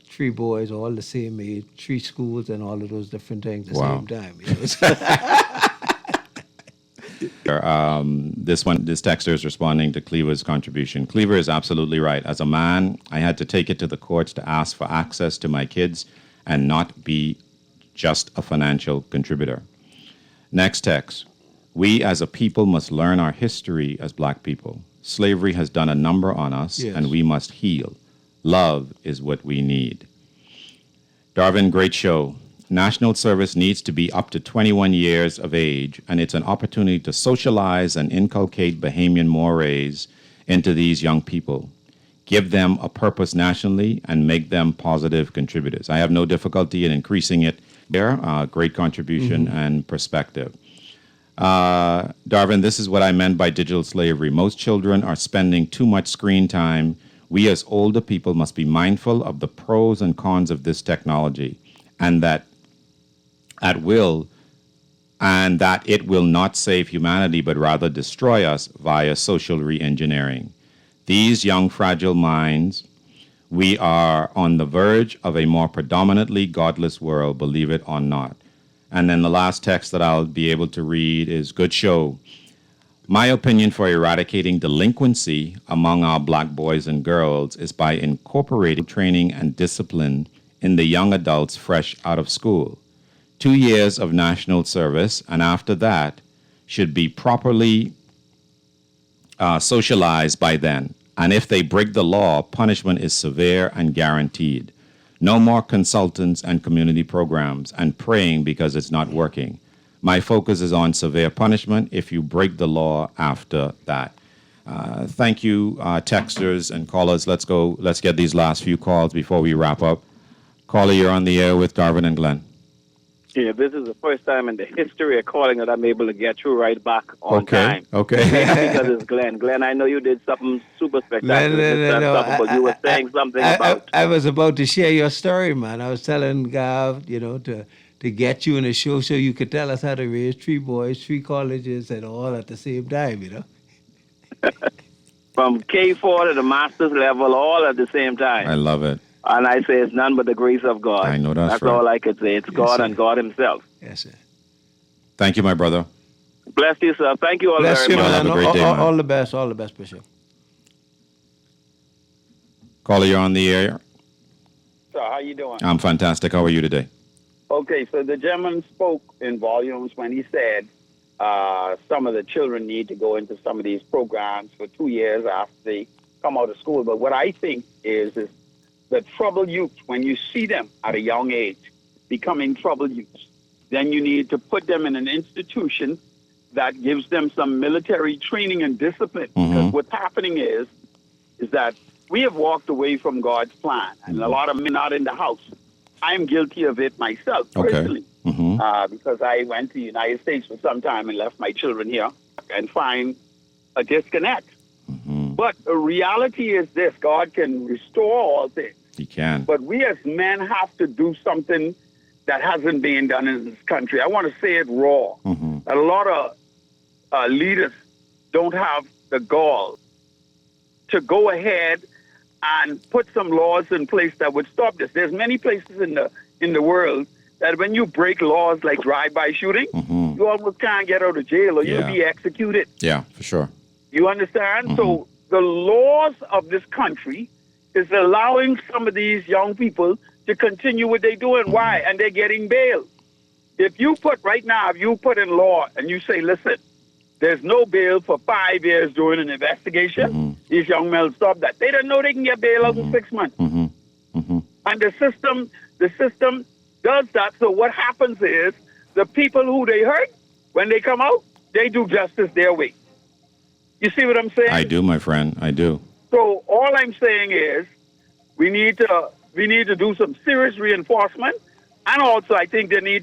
3 boys, all the same age, 3 schools, and all of those different things at the same time. This texter is responding to Cleaver's contribution. Cleaver is absolutely right. As a man, I had to take it to the courts to ask for access to my kids and not be just a financial contributor. Next text. We as a people must learn our history as black people. Slavery has done a number on us, and we must heal. Love is what we need. Darvin, great show. National service needs to be up to 21 years of age, and it's an opportunity to socialize and inculcate Bahamian mores into these young people. Give them a purpose nationally and make them positive contributors. I have no difficulty in increasing it there. Great contribution and perspective. Darvin, this is what I meant by digital slavery. Most children are spending too much screen time. We as older people must be mindful of the pros and cons of this technology, and that it will not save humanity, but rather destroy us via social re-engineering. These young, fragile minds, we are on the verge of a more predominantly godless world, believe it or not. And then the last text that I'll be able to read is good show. My opinion for eradicating delinquency among our black boys and girls is by incorporating training and discipline in the young adults fresh out of school. 2 years of national service, and after that should be properly socialized by then. And if they break the law, punishment is severe and guaranteed. No more consultants and community programs and praying because it's not working. My focus is on severe punishment if you break the law after that. Thank you, texters and callers. Let's go. Let's get these last few calls before we wrap up. Callie, you're on the air with Darvin and Glen. Yeah, this is the first time in the history of calling that I'm able to get you right back on time. Okay. Because it's Glen. Glen, I know you did something super spectacular. No. You were saying something about... I was about to share your story, man. I was telling Gav, to get you in a show so you could tell us how to raise 3 boys, 3 colleges, and all at the same time, From K4 to the master's level, all at the same time. I love it. And I say it's none but the grace of God. I know that's right. all I could say. It's God and God himself. Yes, sir. Thank you, my brother. Bless you, sir. Thank you all Bless very you, much. man. Have a great day, man. All the best, Bishop. Callie, you're on the air. So how you doing? I'm fantastic. How are you today? Okay, so the gentleman spoke in volumes when he said some of the children need to go into some of these programs for 2 years after they come out of school. But what I think is the troubled youth, when you see them at a young age becoming troubled youth, then you need to put them in an institution that gives them some military training and discipline. Because what's happening is that we have walked away from God's plan, and a lot of men not in the house. I'm guilty of it myself, personally, because I went to the United States for some time and left my children here and find a disconnect. But the reality is this: God can restore all things. He can. But we as men have to do something that hasn't been done in this country. I want to say it raw. A lot of leaders don't have the gall to go ahead and put some laws in place that would stop this. There's many places in the world that when you break laws like drive-by shooting, you almost can't get out of jail or you'll be executed. Yeah, for sure. You understand? So the laws of this country is allowing some of these young people to continue what they're doing. Why? And they're getting bail. If you put in law and you say, listen, there's no bail for 5 years during an investigation, these young men will stop that. They don't know they can get bail out in 6 months. And the system does that. So what happens is the people who they hurt, when they come out, they do justice their way. You see what I'm saying? I do, my friend. I do. So all I'm saying is we need to do some serious reinforcement, and also I think there needs